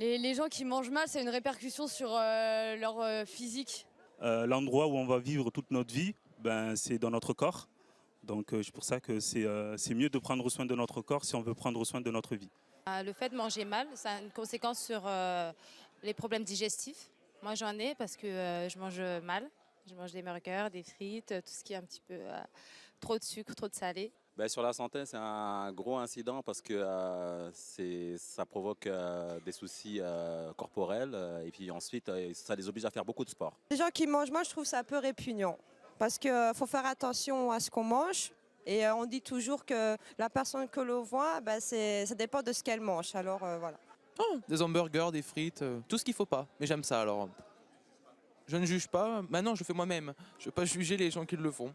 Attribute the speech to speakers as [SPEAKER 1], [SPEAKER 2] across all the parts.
[SPEAKER 1] Les gens qui mangent mal, c'est une répercussion sur leur physique.
[SPEAKER 2] L'endroit où on va vivre toute notre vie, c'est dans notre corps. Donc c'est pour ça que c'est mieux de prendre soin de notre corps si on veut prendre soin de notre vie.
[SPEAKER 3] Le fait de manger mal, ça a une conséquence sur les problèmes digestifs. Moi, j'en ai parce que je mange mal. Je mange des burgers, des frites, tout ce qui est un petit peu trop de sucre, trop de salé.
[SPEAKER 4] Sur la santé, c'est un gros incident parce que ça provoque des soucis corporels et puis ensuite, ça les oblige à faire beaucoup de sport.
[SPEAKER 5] Les gens qui mangent mal, je trouve ça un peu répugnant parce qu'il faut faire attention à ce qu'on mange. Et on dit toujours que la personne que l'on voit, ça dépend de ce qu'elle mange. Alors voilà.
[SPEAKER 6] Oh, des hamburgers, des frites, tout ce qu'il faut pas. Mais j'aime ça alors. Je ne juge pas. Maintenant, je fais moi-même. Je ne veux pas juger les gens qui le font.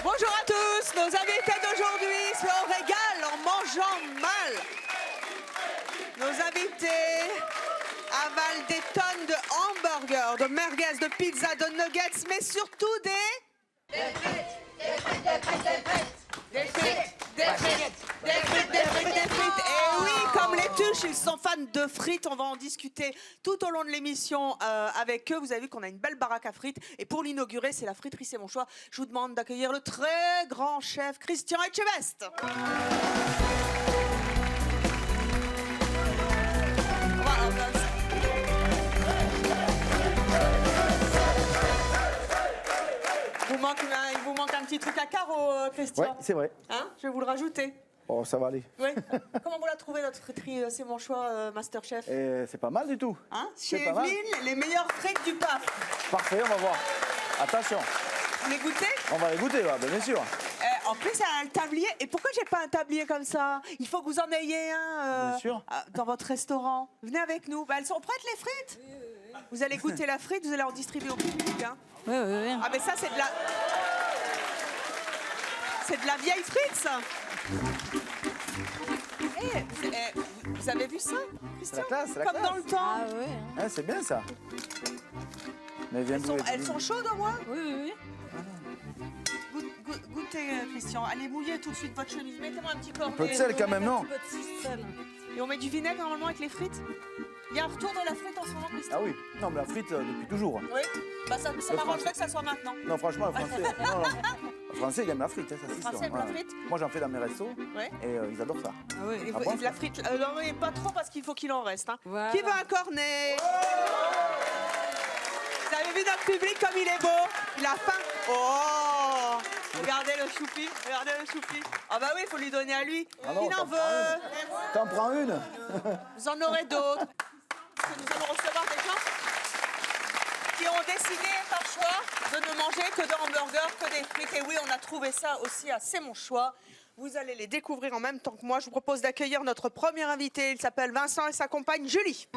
[SPEAKER 7] Bonjour à tous, nos invités d'aujourd'hui se régalent en mangeant mal. Nos invités avalent des tonnes de hamburgers, de merguez, de pizza, de nuggets, mais surtout des frites. Et oui, comme les tuches, ils sont fans de frites. On va en discuter tout au long de l'émission avec eux. Vous avez vu qu'on a une belle baraque à frites. Et pour l'inaugurer, c'est la friterie C'est Mon Choix. Je vous demande d'accueillir le très grand chef Christian Etchebest. Il vous manque un petit truc à carreau, Christian.
[SPEAKER 8] Oui, c'est vrai.
[SPEAKER 7] Hein, je vais vous le rajouter.
[SPEAKER 8] Oh, ça va aller.
[SPEAKER 7] Oui. Comment vous la trouvez, notre friterie C'est Mon Choix, Masterchef?
[SPEAKER 8] C'est pas mal du tout.
[SPEAKER 7] Hein, chez Evelyne, les meilleures frites du PAF.
[SPEAKER 8] Parfait, on va voir. Attention.
[SPEAKER 7] Vous les goûtez?
[SPEAKER 8] On va les goûter, là, bien sûr.
[SPEAKER 7] En plus, elle a un tablier. Et pourquoi j'ai pas un tablier comme ça? Il faut que vous en ayez un
[SPEAKER 8] Bien sûr.
[SPEAKER 7] dans votre restaurant. Venez avec nous. Elles sont prêtes, les frites? Vous allez goûter la frite, vous allez en distribuer au public. Hein.
[SPEAKER 3] Oui.
[SPEAKER 7] Ah, mais ça, c'est de la... C'est de la vieille frite, ça. Vous avez vu ça,
[SPEAKER 8] C'est la
[SPEAKER 7] Christian?
[SPEAKER 8] classe, c'est la
[SPEAKER 7] Comme
[SPEAKER 8] classe.
[SPEAKER 7] dans le temps.
[SPEAKER 3] Ah oui.
[SPEAKER 8] Hein, c'est bien ça. Mais viens
[SPEAKER 7] Elles sont chaudes au moins?
[SPEAKER 3] Oui.
[SPEAKER 7] Goûtez, Christian. Allez mouiller tout de suite votre chemise. Mettez-moi un petit cornet.
[SPEAKER 8] Un peu de sel quand même, non?
[SPEAKER 7] Et on met du vinaigre normalement avec les frites? Il y a un retour de la frite en ce moment, Christian?
[SPEAKER 8] Ah oui. Non, mais la frite, depuis toujours.
[SPEAKER 7] Oui. Ça m'arrangerait que ça soit maintenant.
[SPEAKER 8] Non, franchement, le français... non. Le français, il aime la frite, hein, ça c'est sûr.
[SPEAKER 7] Français aime la frite?
[SPEAKER 8] Moi, j'en fais dans mes restos et ils adorent ça.
[SPEAKER 7] Ah oui,
[SPEAKER 8] Ah bon,
[SPEAKER 7] la frite, non mais pas trop parce qu'il faut qu'il en reste. Hein.
[SPEAKER 3] Voilà.
[SPEAKER 7] Qui veut un cornet? Vous avez vu notre public comme il est beau? Il a faim. Oh! Regardez le choupi, Ah bah oui, il faut lui donner à lui.
[SPEAKER 8] Ah non,
[SPEAKER 7] Il en
[SPEAKER 8] t'en
[SPEAKER 7] veut.
[SPEAKER 8] prends T'en prends une?
[SPEAKER 7] Vous en aurez d'autres. Parce que nous allons recevoir des gens qui ont décidé par choix de ne manger que de hamburgers, que des frites. Et oui, on a trouvé ça aussi à C'est Mon Choix. Vous allez les découvrir en même temps que moi. Je vous propose d'accueillir notre premier invité. Il s'appelle Vincent et sa compagne Julie.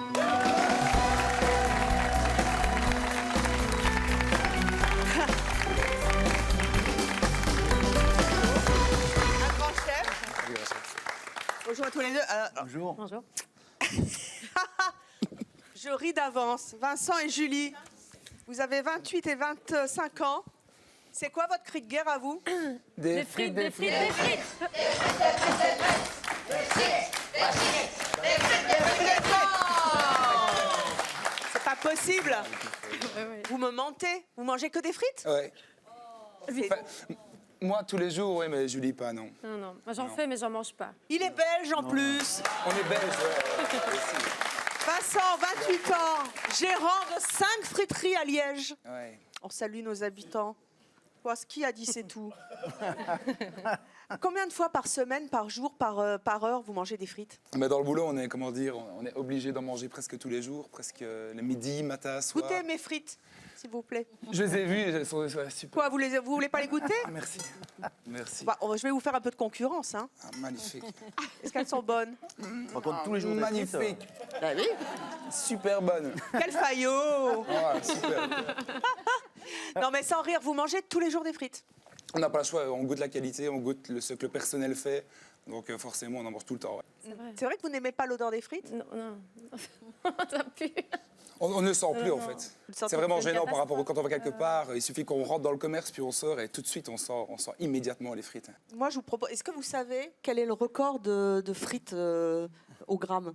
[SPEAKER 7] Un grand chef. Bonjour à tous les deux.
[SPEAKER 8] Bonjour.
[SPEAKER 3] Bonjour.
[SPEAKER 7] Je ris d'avance. Vincent et Julie, vous avez 28 et 25 ans. C'est quoi votre cri de guerre à vous?
[SPEAKER 3] Des frites.
[SPEAKER 7] C'est pas possible. Vous me mentez. Vous mangez que des frites?
[SPEAKER 9] Ouais.
[SPEAKER 7] C'est-
[SPEAKER 9] Enfin, moi, tous les jours, oui, mais Julie, pas, non.
[SPEAKER 3] Non. Moi, j'en fais, mais j'en mange pas.
[SPEAKER 7] Il est belge en plus.
[SPEAKER 9] On est belges, ouais.
[SPEAKER 7] Vincent, 28 ans, gérant de 5 friteries à Liège.
[SPEAKER 9] Ouais.
[SPEAKER 7] On salue nos habitants. Qui a dit c'est tout? Combien de fois par semaine, par jour, par heure, vous mangez des frites?
[SPEAKER 9] Mais dans le boulot, on est, comment dire, on est obligé d'en manger presque tous les jours, presque le midi, matin, soir.
[SPEAKER 7] Goûtez mes frites, s'il vous plaît.
[SPEAKER 9] Je les ai vues, elles sont super.
[SPEAKER 7] Quoi, vous voulez pas les goûter?
[SPEAKER 9] Ah, merci. Merci.
[SPEAKER 7] Bah, je vais vous faire un peu de concurrence. Hein.
[SPEAKER 9] Ah, magnifique.
[SPEAKER 7] Est-ce qu'elles sont bonnes?
[SPEAKER 8] Par contre, tous les jours, des frites,
[SPEAKER 9] Magnifique.
[SPEAKER 7] Bah oui.
[SPEAKER 9] Super bonne.
[SPEAKER 7] Quel faillot!
[SPEAKER 9] Ah, super.
[SPEAKER 7] Non mais sans rire, vous mangez tous les jours des frites?
[SPEAKER 9] On n'a pas le choix, on goûte la qualité, on goûte ce que le personnel fait. Donc forcément, on en mange tout le temps. Ouais.
[SPEAKER 7] C'est vrai que vous n'aimez pas l'odeur des frites?
[SPEAKER 3] Non. Ça pue.
[SPEAKER 9] On ne le sent plus en fait.
[SPEAKER 7] sentez
[SPEAKER 9] C'est vraiment
[SPEAKER 7] plus.
[SPEAKER 9] gênant par rapport à quand on va quelque part. Il suffit qu'on rentre dans le commerce puis on sort et tout de suite on sent immédiatement les frites.
[SPEAKER 7] Moi, je vous propose. Est-ce que vous savez quel est le record de frites au gramme?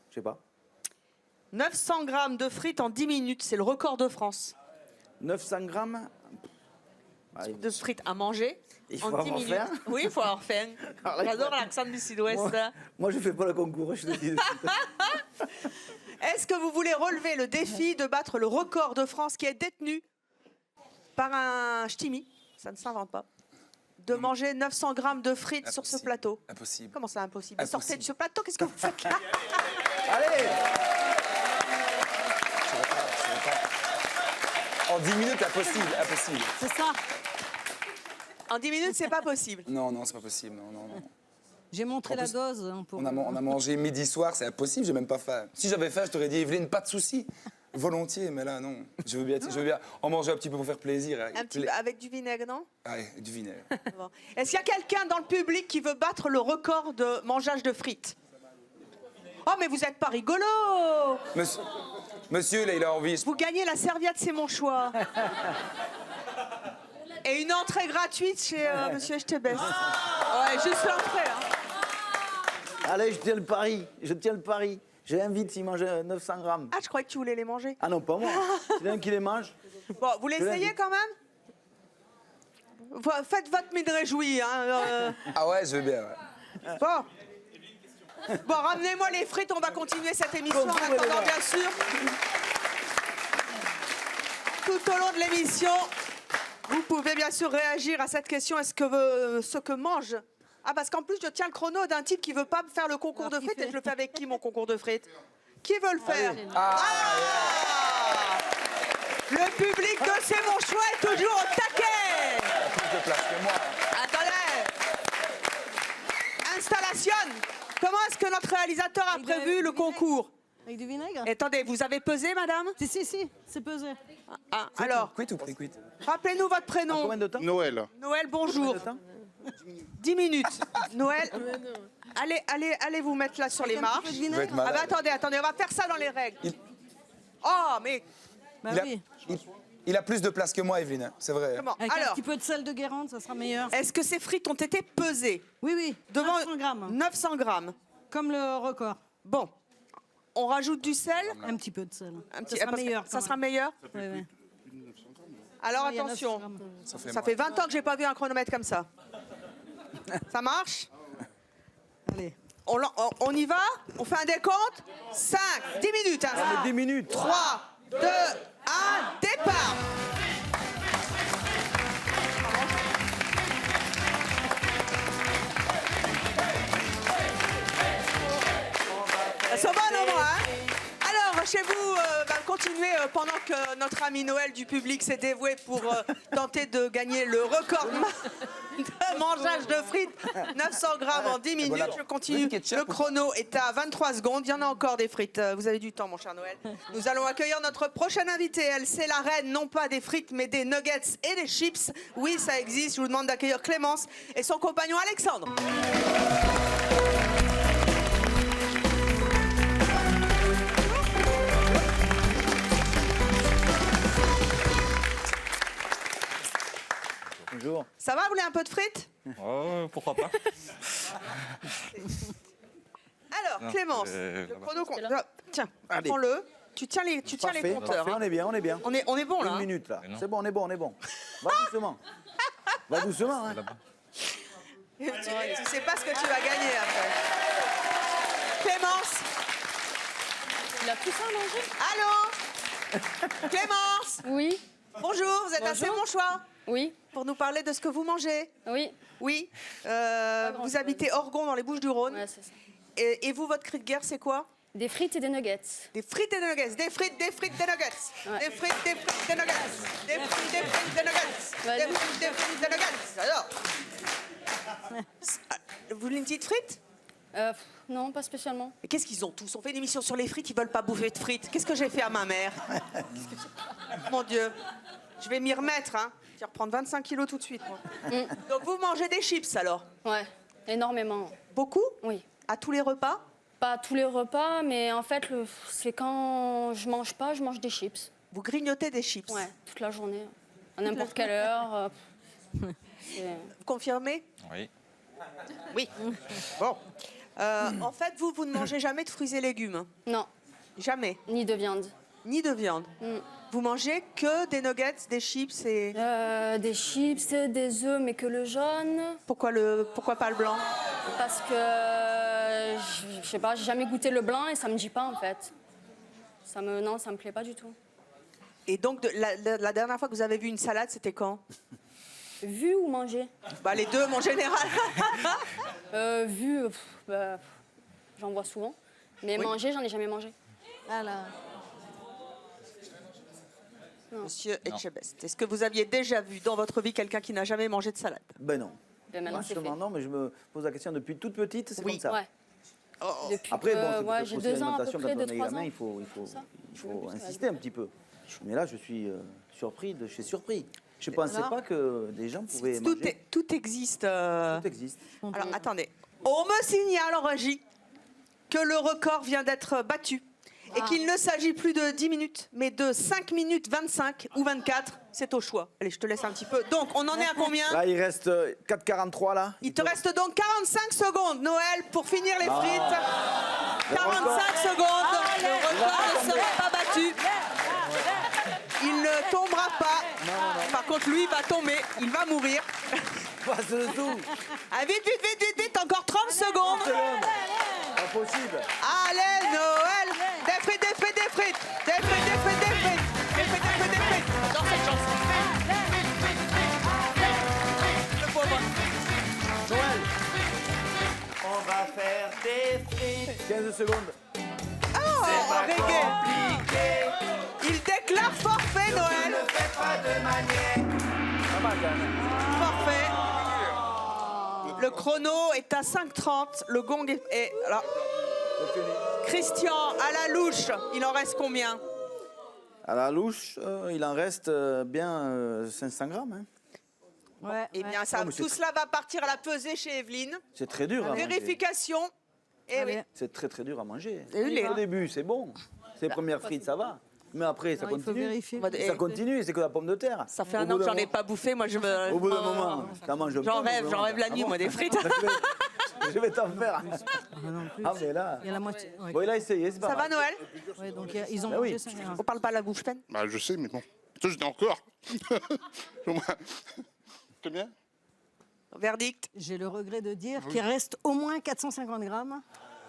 [SPEAKER 8] Je sais pas.
[SPEAKER 7] 900 grammes de frites en 10 minutes, c'est le record de France.
[SPEAKER 8] 900 grammes. Ah,
[SPEAKER 7] De frites à manger
[SPEAKER 8] il faut
[SPEAKER 7] en 10
[SPEAKER 8] avoir
[SPEAKER 7] minutes.
[SPEAKER 8] faim.
[SPEAKER 7] Oui, il faut avoir faim.
[SPEAKER 8] Alors là, il faut-
[SPEAKER 7] J'adore l'accent du sud-ouest.
[SPEAKER 8] Moi, je fais pas le concours, je te le dis. de suite.
[SPEAKER 7] Est-ce que vous voulez relever le défi de battre le record de France qui est détenu par un ch'timi, ça ne s'invente pas, de manger 900 grammes de frites sur ce
[SPEAKER 9] Impossible.
[SPEAKER 7] plateau?
[SPEAKER 9] Impossible.
[SPEAKER 7] Comment ça, impossible?
[SPEAKER 9] Impossible.
[SPEAKER 7] Sortez de ce plateau, qu'est-ce que vous faites là?
[SPEAKER 8] Allez.
[SPEAKER 9] En 10 minutes, impossible, impossible.
[SPEAKER 7] C'est ça. En 10 minutes, c'est pas possible.
[SPEAKER 9] Non, non, c'est pas possible. Non, non, non.
[SPEAKER 10] J'ai montré
[SPEAKER 9] En
[SPEAKER 10] la
[SPEAKER 9] plus,
[SPEAKER 10] dose. Hein, pour...
[SPEAKER 9] On a mangé midi soir, c'est impossible, j'ai même pas faim. Si j'avais faim, je t'aurais dit, Evelyne, pas de souci. Volontiers, mais là, non. Je veux bien en manger un petit peu pour faire plaisir.
[SPEAKER 7] Un petit peu avec du vinaigre, non?
[SPEAKER 9] Allez, du vinaigre.
[SPEAKER 7] Bon. Est-ce qu'il y a quelqu'un dans le public qui veut battre le record de mangeage de frites? Oh, mais vous n'êtes pas rigolo!
[SPEAKER 9] Monsieur, là, il a envie.
[SPEAKER 7] Vous gagnez la serviette, c'est mon choix. Et une entrée gratuite chez Monsieur Echtebest. Ouais, juste l'entrée. Hein.
[SPEAKER 8] Allez, je tiens le pari. Je tiens le pari. J'invite s'il mange 900 grammes.
[SPEAKER 7] Ah, je croyais que tu voulais les manger.
[SPEAKER 8] Ah non, pas moi. C'est l'un qui les mange.
[SPEAKER 7] Bon, vous l'essayez quand même? Faites votre mine réjouie. Hein,
[SPEAKER 9] Ah ouais, je veux bien. Ouais.
[SPEAKER 7] Bon. Bon, ramenez-moi les frites, on va continuer cette émission en
[SPEAKER 8] Continuez, les
[SPEAKER 7] attendant,
[SPEAKER 8] gars.
[SPEAKER 7] bien sûr. Tout au long de l'émission, vous pouvez bien sûr réagir à cette question. Est-ce que ce que mange... Ah, parce qu'en plus, je tiens le chrono d'un type qui veut pas me faire le concours de frites. Et je le fais avec qui, mon concours de frites? Qui veut le faire? Ah, le public de C'est mon choix est toujours au taquet.
[SPEAKER 9] Plus de place que moi.
[SPEAKER 7] Attendez. Installation. Comment est-ce que notre réalisateur a prévu le concours?
[SPEAKER 10] Avec du vinaigre?
[SPEAKER 7] Attendez, vous avez pesé, madame?
[SPEAKER 10] Si, c'est pesé.
[SPEAKER 7] Ah, alors,
[SPEAKER 9] Quit ou pré-quit?
[SPEAKER 7] rappelez-nous votre prénom.
[SPEAKER 8] Combien de temps?
[SPEAKER 11] Noël.
[SPEAKER 7] Noël, bonjour. 10 minutes. Noël, allez vous mettre là sur les marches.
[SPEAKER 10] Un petit peu de
[SPEAKER 9] Je vais
[SPEAKER 10] vinaigre?
[SPEAKER 9] être
[SPEAKER 7] Ah
[SPEAKER 9] malade.
[SPEAKER 7] bah attendez, on va faire ça dans les règles. Oh, mais
[SPEAKER 10] Bah
[SPEAKER 9] Il a-
[SPEAKER 10] oui.
[SPEAKER 9] Il a plus de place que moi, Evelyne, c'est vrai.
[SPEAKER 7] comment?
[SPEAKER 10] Avec un
[SPEAKER 7] Alors,
[SPEAKER 10] petit peu de sel de Guérande, ça sera meilleur.
[SPEAKER 7] est-ce que ces frites ont été pesées?
[SPEAKER 10] Oui.
[SPEAKER 7] Devant
[SPEAKER 10] 900 grammes.
[SPEAKER 7] 900 grammes.
[SPEAKER 10] Comme le record.
[SPEAKER 7] Bon, on rajoute du sel.
[SPEAKER 10] Un petit peu de sel.
[SPEAKER 7] Un petit,
[SPEAKER 10] ça sera
[SPEAKER 7] parce que
[SPEAKER 10] meilleur.
[SPEAKER 7] Ça sera meilleur.
[SPEAKER 10] Oui.
[SPEAKER 7] Alors
[SPEAKER 10] Il y a 900
[SPEAKER 7] attention,
[SPEAKER 10] grammes.
[SPEAKER 7] ça fait 20 ans que j'ai pas vu un chronomètre comme ça. Ça marche?
[SPEAKER 10] Allez.
[SPEAKER 7] On y va? On fait un décompte? 5, 10 minutes. Hein.
[SPEAKER 8] 10 minutes.
[SPEAKER 7] 3, 2, 1, départ! Elles sont bonnes au moins, hein? Alors, chez vous, continuez pendant que notre ami Noël du public s'est dévoué pour tenter de gagner le record de mangeage de frites. 900 grammes en 10 minutes.
[SPEAKER 9] Voilà.
[SPEAKER 7] Je continue. Le chrono est à 23 secondes. Il y en a encore des frites. Vous avez du temps, mon cher Noël. Nous allons accueillir notre prochaine invitée. Elle, c'est la reine, non pas des frites, mais des nuggets et des chips. Oui, ça existe. Je vous demande d'accueillir Clémence et son compagnon Alexandre.
[SPEAKER 8] Bonjour.
[SPEAKER 7] Ça va, vous voulez un peu de frites?
[SPEAKER 11] Oh, pourquoi pas?
[SPEAKER 7] Alors, Clémence, le chrono compte. Tiens,
[SPEAKER 8] Allez.
[SPEAKER 7] prends-le. Tu tiens les
[SPEAKER 8] Parfait,
[SPEAKER 7] compteurs.
[SPEAKER 8] parfait,
[SPEAKER 7] hein.
[SPEAKER 8] on est bien, on est bien.
[SPEAKER 7] On est bon là.
[SPEAKER 8] Une
[SPEAKER 7] hein.
[SPEAKER 8] minute là.
[SPEAKER 11] Mais non.
[SPEAKER 8] C'est bon, on est bon, on est bon. Va doucement. Va doucement, hein.
[SPEAKER 7] Tu sais pas ce que tu vas gagner après. Clémence,
[SPEAKER 1] Il a tout ça à manger?
[SPEAKER 7] allô? Clémence,
[SPEAKER 1] Oui.
[SPEAKER 7] bonjour, vous êtes à C'est mon choix
[SPEAKER 1] Oui.
[SPEAKER 7] pour nous parler de ce que vous mangez.
[SPEAKER 1] Oui.
[SPEAKER 7] Oui, vous habitez Orgon dans les Bouches-du-Rhône.
[SPEAKER 1] Ouais, c'est ça.
[SPEAKER 7] Et vous, votre cri de guerre, c'est quoi?
[SPEAKER 1] Des frites et des nuggets.
[SPEAKER 7] Des frites et des nuggets. Des frites, des nuggets.
[SPEAKER 1] Ouais.
[SPEAKER 7] Des frites, des nuggets. Des frites, des nuggets.
[SPEAKER 1] Vas-y.
[SPEAKER 7] Des frites, des nuggets. Alors. Vous voulez une petite frite?
[SPEAKER 1] Non, pas spécialement.
[SPEAKER 7] Mais qu'est-ce qu'ils ont tous? On fait une émission sur les frites, ils veulent pas bouffer de frites. Qu'est-ce que j'ai fait à ma mère? Mon Dieu. Je vais m'y remettre, hein. Je vais reprendre 25 kilos tout de suite, moi. Donc vous mangez des chips, alors?
[SPEAKER 1] Ouais, énormément.
[SPEAKER 7] Beaucoup?
[SPEAKER 1] Oui.
[SPEAKER 7] À tous les repas?
[SPEAKER 11] Pas tous les repas, mais en fait, c'est quand je mange pas, je mange des chips.
[SPEAKER 7] Vous grignotez des chips.
[SPEAKER 11] Ouais, toute la journée, à n'importe quelle heure.
[SPEAKER 7] Vous confirmez?
[SPEAKER 12] Oui.
[SPEAKER 7] Oui. Bon. En fait, vous ne mangez jamais de fruits et légumes?
[SPEAKER 11] Non.
[SPEAKER 7] Jamais?
[SPEAKER 11] Ni de viande.
[SPEAKER 7] Ni de viande? Vous mangez que des nuggets, des chips et...
[SPEAKER 11] Des chips, des œufs, mais que le jaune.
[SPEAKER 7] Pourquoi pas le blanc?
[SPEAKER 11] Parce que, je sais pas, j'ai jamais goûté le blanc et ça me dit pas en fait. Non, ça me plaît pas du tout.
[SPEAKER 7] Et donc, la dernière fois que vous avez vu une salade, c'était quand?
[SPEAKER 11] Vu ou manger?
[SPEAKER 7] Bah, les deux, mon général.
[SPEAKER 11] Vu, j'en vois souvent. Mais
[SPEAKER 7] Oui.
[SPEAKER 11] manger, j'en ai jamais mangé.
[SPEAKER 10] Voilà.
[SPEAKER 7] Monsieur Etchebest, est-ce que vous aviez déjà vu dans votre vie quelqu'un qui n'a jamais mangé de salade?
[SPEAKER 8] Ben non.
[SPEAKER 11] Ben maintenant, c'est fait.
[SPEAKER 8] Franchement, non, mais je me pose la question depuis toute petite, c'est comme ça.
[SPEAKER 11] Ouais. Depuis
[SPEAKER 8] Après, bon,
[SPEAKER 11] que,
[SPEAKER 8] c'est
[SPEAKER 11] j'ai
[SPEAKER 8] aussi
[SPEAKER 11] 2 ans à peu
[SPEAKER 8] l'alimentation,
[SPEAKER 11] près,
[SPEAKER 8] quand on est
[SPEAKER 11] 2-3 ans.
[SPEAKER 8] gamin, il faut insister un petit peu. Mais là, je suis surpris de chez surpris. Je ne pensais
[SPEAKER 7] Alors,
[SPEAKER 8] pas que des gens pouvaient manger.
[SPEAKER 7] Tout existe.
[SPEAKER 8] Tout existe.
[SPEAKER 7] Alors, attendez. On me signale en régie que le record vient d'être battu et qu'il ne s'agit plus de 10 minutes, mais de 5 minutes 25 ou 24. C'est au choix. Allez, je te laisse un petit peu. Donc, on en est à combien?
[SPEAKER 8] Là, il reste 4,43 là.
[SPEAKER 7] Il te reste donc 45 secondes, Noël, pour finir les frites. 45 secondes. Le record ne sera pas battu. Il ne tombera pas. Par contre, lui, il va tomber. Il va mourir.
[SPEAKER 8] Passe le tout.
[SPEAKER 7] Ah, vite, vite, vite, vite, vite. Encore 30 secondes.
[SPEAKER 8] Pas possible.
[SPEAKER 7] Allez, Noël. Des frites, des frites, des frites. Des frites, des frites, des frites. Des frites, des frites, des frites. J'adore cette chanson. Le pauvre.
[SPEAKER 8] Noël. On va faire des frites. 15 secondes.
[SPEAKER 7] Oh, reggae. Il déclare forfait, Noël.
[SPEAKER 8] Ne faites pas de manière. Pas mal quand même.
[SPEAKER 7] Forfait. Le chrono est à 5h30. Le gong est... Alors, Christian, à la louche, il en reste combien?
[SPEAKER 8] À la louche, il en reste bien 500 grammes. Hein.
[SPEAKER 10] Ouais,
[SPEAKER 7] Eh bien,
[SPEAKER 8] Ah, mais c'est
[SPEAKER 7] tout cela va partir à la pesée chez Evelyne.
[SPEAKER 8] C'est très dur à manger.
[SPEAKER 7] Vérification. Eh oui.
[SPEAKER 8] C'est très très dur à manger.
[SPEAKER 7] Et oui.
[SPEAKER 8] Au début, c'est bon. Les premières frites, ça va. Mais après, ça
[SPEAKER 10] Non, il faut
[SPEAKER 8] continue.
[SPEAKER 10] vérifier.
[SPEAKER 8] Ça continue, c'est que la pomme de terre.
[SPEAKER 7] Ça fait un an que j'en ai pas bouffé. Moi, je me...
[SPEAKER 8] Au bout d'un moment, ça mange un peu.
[SPEAKER 7] J'en rêve la nuit, moi, des frites.
[SPEAKER 8] Je vais t'en faire. Ah, mais là.
[SPEAKER 10] Il y a la moitié. Ouais.
[SPEAKER 8] Bon, il a essayé, c'est pas
[SPEAKER 7] Ça va,
[SPEAKER 8] mal.
[SPEAKER 7] Noël?
[SPEAKER 10] Ouais, donc ils ont
[SPEAKER 8] Ben
[SPEAKER 10] mangé
[SPEAKER 8] oui.
[SPEAKER 10] ça.
[SPEAKER 7] On parle pas la bouche pleine?
[SPEAKER 13] Bah, je sais, mais bon. Ça, j'étais encore. Combien?
[SPEAKER 7] Verdict?
[SPEAKER 10] J'ai le regret de dire qu'il reste au moins 450 grammes.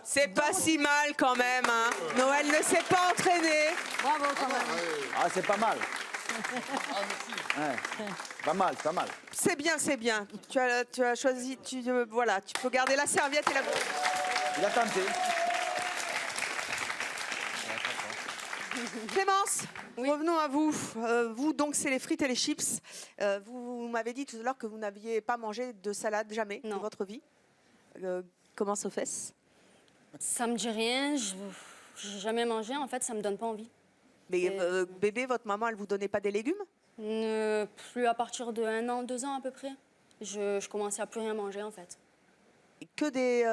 [SPEAKER 7] C'est pas si mal quand même. Hein. Noël ne s'est pas entraîné.
[SPEAKER 10] Bravo quand même.
[SPEAKER 8] Ah, c'est pas mal. Ouais. Pas mal, pas mal.
[SPEAKER 7] C'est bien, c'est bien. Tu as choisi, voilà, tu peux garder la serviette et la...
[SPEAKER 8] Il a tenté.
[SPEAKER 7] Clémence, revenons à vous. Vous, donc, c'est les frites et les chips. Vous m'avez dit tout à l'heure que vous n'aviez pas mangé de salade jamais de votre vie. Comment ça se fait?
[SPEAKER 11] Ça me dit rien, j'ai jamais mangé, en fait, ça me donne pas envie.
[SPEAKER 7] Mais bébé, votre maman, elle vous donnait pas des légumes?
[SPEAKER 11] Plus à partir de 1 an, 2 ans à peu près. Je commençais à plus rien manger, en fait.
[SPEAKER 7] Et que des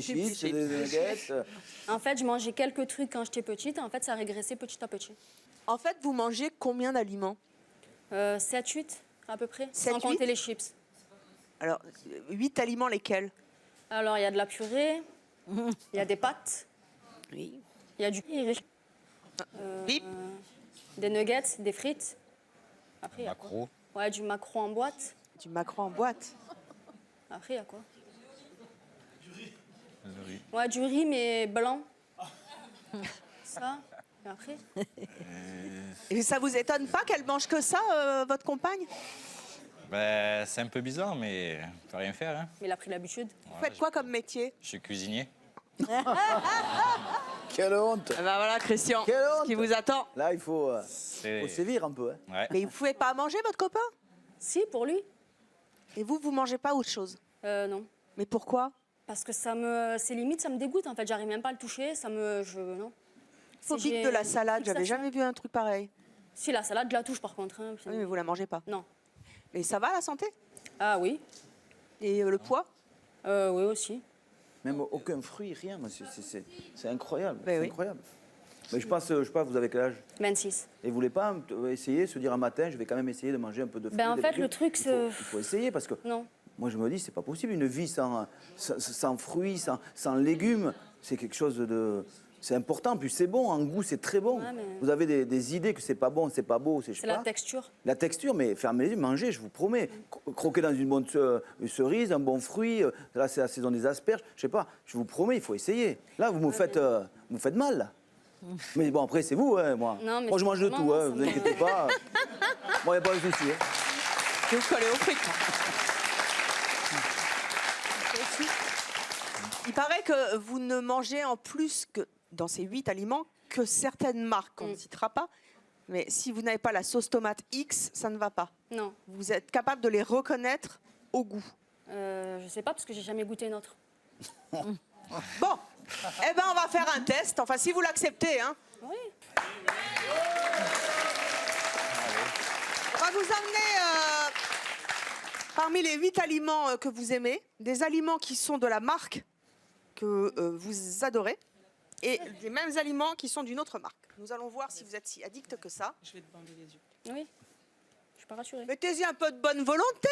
[SPEAKER 8] chips, des nuggets.
[SPEAKER 11] En fait, je mangeais quelques trucs quand j'étais petite, et en fait, ça a régressé petit à petit.
[SPEAKER 7] En fait, vous mangez combien d'aliments?
[SPEAKER 11] 7-8 à peu près, sans
[SPEAKER 7] 7-8?
[SPEAKER 11] compter les chips.
[SPEAKER 7] Alors, 8 aliments, lesquels?
[SPEAKER 11] Alors, il y a de la purée, il y a des pâtes,
[SPEAKER 7] oui.
[SPEAKER 11] Il y a du riz, des nuggets, des frites. Après, il y a quoi? Ouais, du maquereau en boîte.
[SPEAKER 7] Du maquereau en boîte.
[SPEAKER 11] Après, il y a quoi? Du riz. Ouais, du riz, mais blanc. Ça, et après?
[SPEAKER 7] Et ça vous étonne pas qu'elle mange que ça, votre compagne?
[SPEAKER 12] Ben, c'est un peu bizarre, mais on peut rien faire. Hein.
[SPEAKER 11] Mais il a pris l'habitude.
[SPEAKER 7] Vous faites quoi comme métier?
[SPEAKER 12] Je suis cuisinier.
[SPEAKER 8] Quelle honte!
[SPEAKER 7] Ben voilà, Christian, ce qui vous attend.
[SPEAKER 8] Là, il faut sévir un peu. Hein.
[SPEAKER 12] Ouais.
[SPEAKER 7] Mais vous pouvez pas manger, votre copain?
[SPEAKER 11] Si, pour lui.
[SPEAKER 7] Et vous mangez pas autre chose?
[SPEAKER 11] Non.
[SPEAKER 7] Mais pourquoi?
[SPEAKER 11] Parce que c'est limite, ça me dégoûte en fait. J'arrive même pas à le toucher, non.
[SPEAKER 7] Phobique de la salade, j'avais jamais vu un truc pareil.
[SPEAKER 11] Si, la salade, je la touche par contre. Hein,
[SPEAKER 7] oui, mais vous la mangez pas?
[SPEAKER 11] Non.
[SPEAKER 7] Mais ça va la santé?
[SPEAKER 11] Ah oui.
[SPEAKER 7] Et le poids?
[SPEAKER 11] Oui, aussi.
[SPEAKER 8] Même aucun fruit, rien. C'est incroyable.
[SPEAKER 7] Ben
[SPEAKER 8] C'est
[SPEAKER 7] oui.
[SPEAKER 8] incroyable. Mais je pense, vous avez quel âge?
[SPEAKER 11] 26.
[SPEAKER 8] Et vous voulez pas essayer, se dire un matin, je vais quand même essayer de manger un peu de fruits?
[SPEAKER 11] Ben, en
[SPEAKER 8] des
[SPEAKER 11] fait,
[SPEAKER 8] légumes.
[SPEAKER 11] le truc,
[SPEAKER 8] Il
[SPEAKER 11] c'est...
[SPEAKER 8] faut essayer parce que
[SPEAKER 11] Non.
[SPEAKER 8] moi, je me dis, c'est pas possible. Une vie sans fruits, sans légumes, c'est quelque chose de... C'est important, puis c'est bon, en goût, c'est très bon.
[SPEAKER 11] Ouais, mais-
[SPEAKER 8] Vous avez des idées que c'est pas bon, c'est pas beau, je sais
[SPEAKER 11] C'est la
[SPEAKER 8] pas.
[SPEAKER 11] texture.
[SPEAKER 8] La texture, mais fermez les yeux, mangez, je vous promets. Croquez dans une bonne cerise, un bon fruit, là c'est la saison des asperges, je sais pas, je vous promets, il faut essayer. Là, vous me faites mal, là. Mais bon, après, c'est vous, hein, moi.
[SPEAKER 11] Non, mais
[SPEAKER 8] Moi, je mange de
[SPEAKER 11] non,
[SPEAKER 8] tout,
[SPEAKER 11] non,
[SPEAKER 8] hein,
[SPEAKER 11] ça
[SPEAKER 8] vous
[SPEAKER 11] me-
[SPEAKER 8] inquiétez pas. Bon, il n'y a pas de souci. Hein.
[SPEAKER 7] Je vais vous coller aux frites. Il paraît que vous ne mangez en plus que dans ces 8 aliments que certaines marques qu'on ne citera pas. Mais si vous n'avez pas la sauce tomate X, ça ne va pas.
[SPEAKER 11] Non.
[SPEAKER 7] Vous êtes capable de les reconnaître au goût.
[SPEAKER 11] Je sais pas parce que j'ai jamais goûté une autre.
[SPEAKER 7] Bon, eh ben on va faire un test. Enfin, si vous l'acceptez, hein.
[SPEAKER 11] Oui.
[SPEAKER 7] On va vous emmener parmi les 8 aliments que vous aimez, des aliments qui sont de la marque que vous adorez, et les mêmes aliments qui sont d'une autre marque. Nous allons voir si vous êtes si addict que ça.
[SPEAKER 6] Je vais te bander les yeux.
[SPEAKER 11] Oui. Je suis pas rassurée.
[SPEAKER 7] Mettez-y un peu de bonne volonté.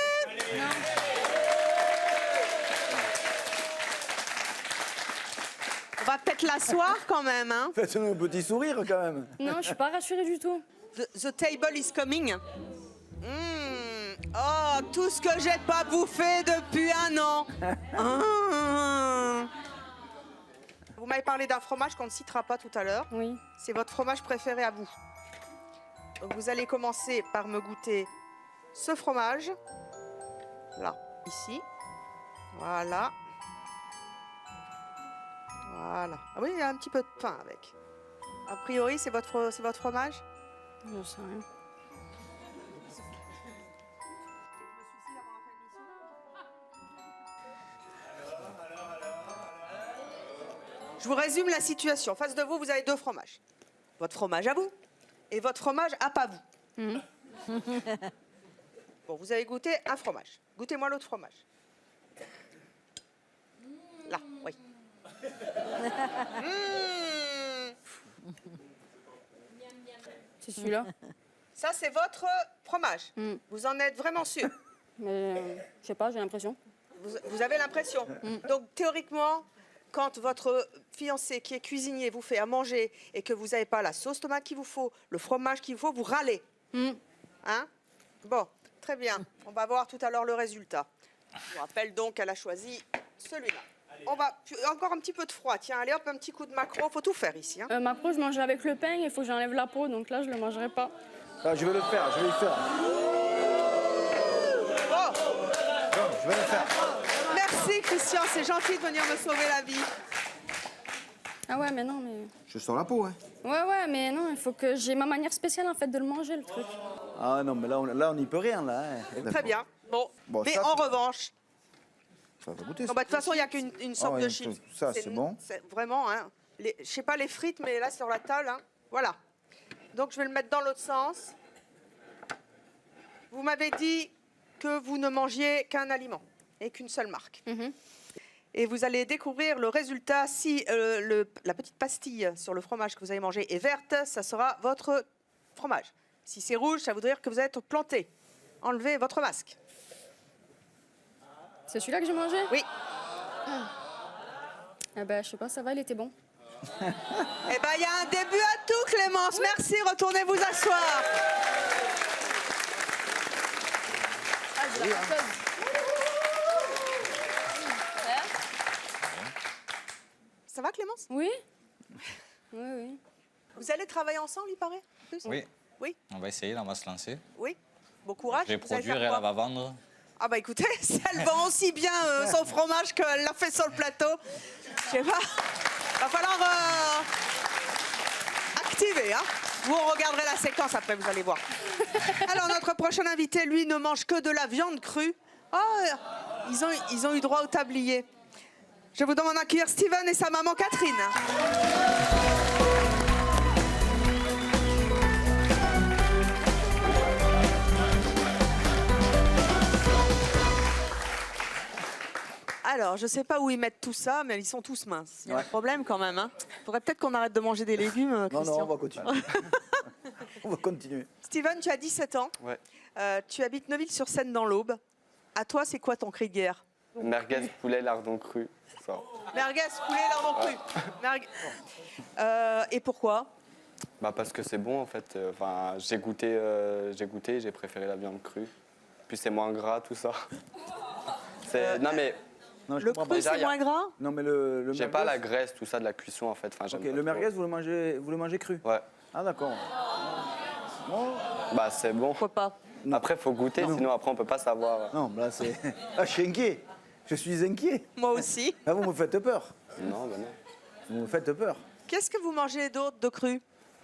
[SPEAKER 7] On va peut-être l'asseoir quand même, hein.
[SPEAKER 8] Faites-nous un petit sourire, quand même.
[SPEAKER 11] Non, je suis pas rassurée du tout.
[SPEAKER 7] The table is coming. Oh, tout ce que j'ai pas bouffé depuis un an. Vous m'avez parlé d'un fromage qu'on ne citera pas tout à l'heure.
[SPEAKER 11] Oui.
[SPEAKER 7] C'est votre fromage préféré à vous. Donc vous allez commencer par me goûter ce fromage. Là, ici. Voilà. Voilà. Ah oui, il y a un petit peu de pain avec. A priori, c'est votre fromage?
[SPEAKER 11] Je sais rien.
[SPEAKER 7] Je vous résume la situation. En face de vous, vous avez 2 fromages. Votre fromage à vous et votre fromage à pas vous. Bon, vous avez goûté un fromage. Goûtez-moi l'autre fromage. Là, oui.
[SPEAKER 11] C'est celui-là.
[SPEAKER 7] Ça, c'est votre fromage. Vous en êtes vraiment sûr?
[SPEAKER 11] Mais je sais pas, j'ai l'impression.
[SPEAKER 7] Vous avez l'impression. Donc, théoriquement, quand votre fiancé qui est cuisinier vous fait à manger et que vous n'avez pas la sauce tomate qu'il vous faut, le fromage qu'il vous faut, vous râlez. Hein? Bon, très bien. On va voir tout à l'heure le résultat. Je vous rappelle donc qu'elle a choisi celui-là. On va encore un petit peu de froid. Tiens, allez hop, un petit coup de maquereau. Faut tout faire ici. Hein.
[SPEAKER 11] Maquereau, je mange avec le pain, il faut que j'enlève la peau, donc là, je le mangerai pas.
[SPEAKER 8] Ah, je vais le faire, je vais le faire.
[SPEAKER 7] Bon.
[SPEAKER 8] Je vais le faire.
[SPEAKER 7] Merci Christian, c'est gentil de venir me sauver la vie.
[SPEAKER 11] Ah ouais, mais non, mais...
[SPEAKER 8] Je sors la peau, hein.
[SPEAKER 11] Ouais, mais non, il faut que j'ai ma manière spéciale, en fait, de le manger, le truc.
[SPEAKER 8] Ah non, mais là, on n'y peut rien, là. Hein.
[SPEAKER 7] Très bien. Bon, mais
[SPEAKER 8] ça,
[SPEAKER 7] en revanche...
[SPEAKER 8] Ça va goûter.
[SPEAKER 7] Non, bah, de toute façon, il n'y a qu'une sorte
[SPEAKER 8] ouais,
[SPEAKER 7] de chips.
[SPEAKER 8] ça, c'est bon.
[SPEAKER 7] Vraiment, hein. Je sais pas les frites, mais là, sur la table, hein. Voilà. Donc, je vais le mettre dans l'autre sens. Vous m'avez dit que vous ne mangiez qu'un aliment et qu'une seule marque. Et vous allez découvrir le résultat. Si la petite pastille sur le fromage que vous avez mangé est verte, ça sera votre fromage. Si c'est rouge, ça veut dire que vous êtes planté. Enlevez votre masque.
[SPEAKER 11] C'est celui-là que j'ai mangé?
[SPEAKER 7] Oui.
[SPEAKER 11] Eh ben, je sais pas, ça va, il était bon.
[SPEAKER 7] Eh ben, il y a un début à tout, Clémence. Merci, retournez vous asseoir. Ça va, Clémence?
[SPEAKER 11] Oui. Oui.
[SPEAKER 7] Vous allez travailler ensemble, il paraît?
[SPEAKER 12] Oui.
[SPEAKER 7] Oui.
[SPEAKER 12] On va essayer, là, on va se lancer.
[SPEAKER 7] Oui. Bon courage.
[SPEAKER 12] Je vais
[SPEAKER 7] Vous allez
[SPEAKER 12] produire,
[SPEAKER 7] faire
[SPEAKER 12] elle
[SPEAKER 7] quoi?
[SPEAKER 12] va vendre.
[SPEAKER 7] Ah bah écoutez, si elle vend aussi bien son fromage qu'elle l'a fait sur le plateau, je sais pas. Va falloir activer, hein. Vous regarderez la séquence après, vous allez voir. Alors notre prochain invité, lui, ne mange que de la viande crue. Oh, ils ont eu droit au tablier. Je vous demande d'accueillir Steven et sa maman Catherine. Alors, Alors, je ne sais pas où ils mettent tout ça, mais ils sont tous minces. Il y a
[SPEAKER 8] Ouais.
[SPEAKER 7] un problème quand même. Hein. Faudrait peut-être qu'on arrête de manger des légumes,
[SPEAKER 8] Non,
[SPEAKER 7] Christian.
[SPEAKER 8] non, on va continuer. On va continuer.
[SPEAKER 7] Steven, tu as 17 ans.
[SPEAKER 14] Ouais.
[SPEAKER 7] Tu habites Neuville-sur-Seine dans l'Aube. À toi, c'est quoi ton cri de guerre?
[SPEAKER 14] Merguez, poulet, lardon cru. Ça.
[SPEAKER 7] Merguez, poulet, lardon cru. Et pourquoi?
[SPEAKER 14] Bah parce que c'est bon en fait. Enfin, j'ai goûté, j'ai préféré la viande crue. Puis c'est moins gras tout ça. Non mais
[SPEAKER 8] Non, je
[SPEAKER 7] Le
[SPEAKER 8] comprends
[SPEAKER 7] cru,
[SPEAKER 14] Déjà,
[SPEAKER 7] c'est
[SPEAKER 14] y a-
[SPEAKER 7] moins gras?
[SPEAKER 8] Non, mais le
[SPEAKER 14] j'ai
[SPEAKER 8] merguez-
[SPEAKER 14] pas la graisse tout ça de la cuisson en fait. Enfin, j'aime
[SPEAKER 8] Ok,
[SPEAKER 14] pas
[SPEAKER 8] le
[SPEAKER 14] trop.
[SPEAKER 8] merguez, vous le mangez cru?
[SPEAKER 14] Ouais.
[SPEAKER 8] Ah, d'accord. Non,
[SPEAKER 14] Bah c'est bon.
[SPEAKER 7] Pourquoi pas?
[SPEAKER 14] Après faut goûter, sinon après on peut pas savoir.
[SPEAKER 8] non, là, c'est. Ah, je suis inquiet. Je suis inquiet.
[SPEAKER 7] Moi aussi.
[SPEAKER 8] Ah, vous me faites peur.
[SPEAKER 14] Non, bah non.
[SPEAKER 8] Vous me faites peur.
[SPEAKER 7] Qu'est-ce que vous mangez d'autre de cru?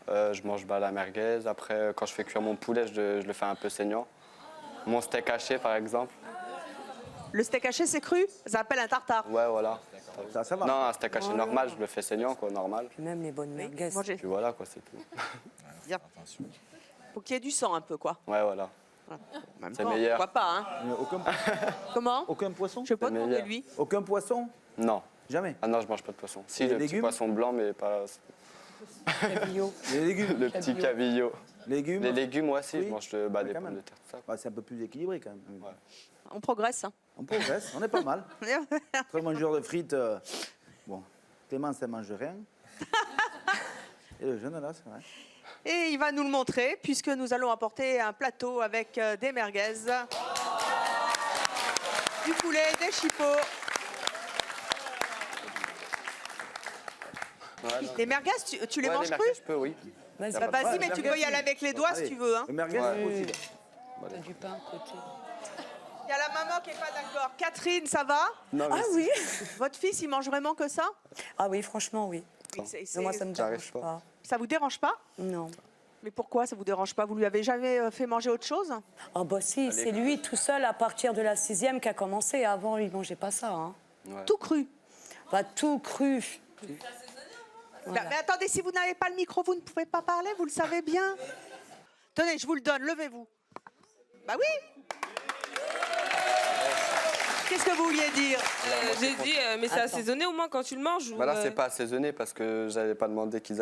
[SPEAKER 14] Je mange la merguez. Après, quand je fais cuire mon poulet, je le fais un peu saignant. Mon steak haché, par exemple.
[SPEAKER 7] Le steak haché, c'est cru? Ça s'appelle un tartare.
[SPEAKER 14] Ouais, voilà.
[SPEAKER 8] Ça va.
[SPEAKER 14] Non, un steak haché normal, je le fais saignant, quoi, normal.
[SPEAKER 10] Puis même les bonnes merguez.
[SPEAKER 7] Manger.
[SPEAKER 14] Puis voilà, quoi, c'est tout.
[SPEAKER 7] Bien. Faut qu'il y ait du sang un peu, quoi.
[SPEAKER 14] Ouais, voilà.
[SPEAKER 7] Même
[SPEAKER 14] C'est
[SPEAKER 7] pas,
[SPEAKER 14] meilleur.
[SPEAKER 7] Pourquoi pas, hein?
[SPEAKER 5] Comment?
[SPEAKER 8] Aucun poisson?
[SPEAKER 5] Je sais pas
[SPEAKER 14] C'est
[SPEAKER 5] demander
[SPEAKER 14] meilleur.
[SPEAKER 5] lui.
[SPEAKER 8] Aucun poisson?
[SPEAKER 14] Non.
[SPEAKER 8] Jamais.
[SPEAKER 14] Ah non, je mange pas de poisson. Si,
[SPEAKER 8] Et
[SPEAKER 14] le
[SPEAKER 8] les
[SPEAKER 14] petit
[SPEAKER 8] légumes
[SPEAKER 14] poisson blanc, mais pas.
[SPEAKER 8] Les légumes?
[SPEAKER 14] Le petit cabillaud.
[SPEAKER 8] Légumes?
[SPEAKER 14] Les légumes, moi aussi,
[SPEAKER 8] Oui.
[SPEAKER 14] je mange des
[SPEAKER 8] Ouais,
[SPEAKER 14] pommes
[SPEAKER 8] quand même.
[SPEAKER 14] de terre, tout ça.
[SPEAKER 8] Bah, c'est un peu plus équilibré quand même.
[SPEAKER 5] On progresse. Hein.
[SPEAKER 8] On progresse, on est pas mal. Très mangeur de frites. Bon, Clémence, elle mange rien. Et le jeune, là, c'est vrai.
[SPEAKER 7] Et il va nous le montrer, puisque nous allons apporter un plateau avec des merguez, du poulet, des chipots. Les merguez, tu les
[SPEAKER 14] Ouais,
[SPEAKER 7] manges
[SPEAKER 14] les
[SPEAKER 7] crues?
[SPEAKER 14] merguez, je peux, oui.
[SPEAKER 7] Bah,
[SPEAKER 14] Y a pas de
[SPEAKER 7] vas-y,
[SPEAKER 14] problème.
[SPEAKER 7] mais tu peux y aller avec les doigts si tu veux. Hein.
[SPEAKER 8] Le merguez,
[SPEAKER 14] Ouais.
[SPEAKER 8] c'est possible.
[SPEAKER 10] T'as du pain à côté.
[SPEAKER 7] Il y a la maman qui n'est pas d'accord. Catherine, ça va?
[SPEAKER 14] Non, mais
[SPEAKER 10] Ah oui.
[SPEAKER 7] Votre fils, il mange vraiment que ça?
[SPEAKER 10] Ah oui, franchement, oui.
[SPEAKER 7] Oui, c'est-
[SPEAKER 10] Mais moi, ça me
[SPEAKER 14] J'arrive
[SPEAKER 10] dérange
[SPEAKER 14] pas.
[SPEAKER 10] pas.
[SPEAKER 7] Ça vous dérange pas?
[SPEAKER 10] Non.
[SPEAKER 7] Mais pourquoi ça vous dérange pas? Vous lui avez jamais fait manger autre chose?
[SPEAKER 10] Ah bah si, c'est lui tout seul à partir de la 6e qui a commencé. Avant, il mangeait pas ça. Hein.
[SPEAKER 14] Ouais.
[SPEAKER 7] Tout cru.
[SPEAKER 10] Bah, tout cru. Voilà.
[SPEAKER 7] Mais attendez, si vous n'avez pas le micro, vous ne pouvez pas parler, vous le savez bien. Tenez, je vous le donne, levez-vous. Bah oui. Qu'est-ce que vous vouliez dire?
[SPEAKER 1] J'ai dit, mais c'est assaisonné au moins quand tu le manges ou,
[SPEAKER 14] Bah là, c'est pas assaisonné parce que j'avais pas demandé qu'ils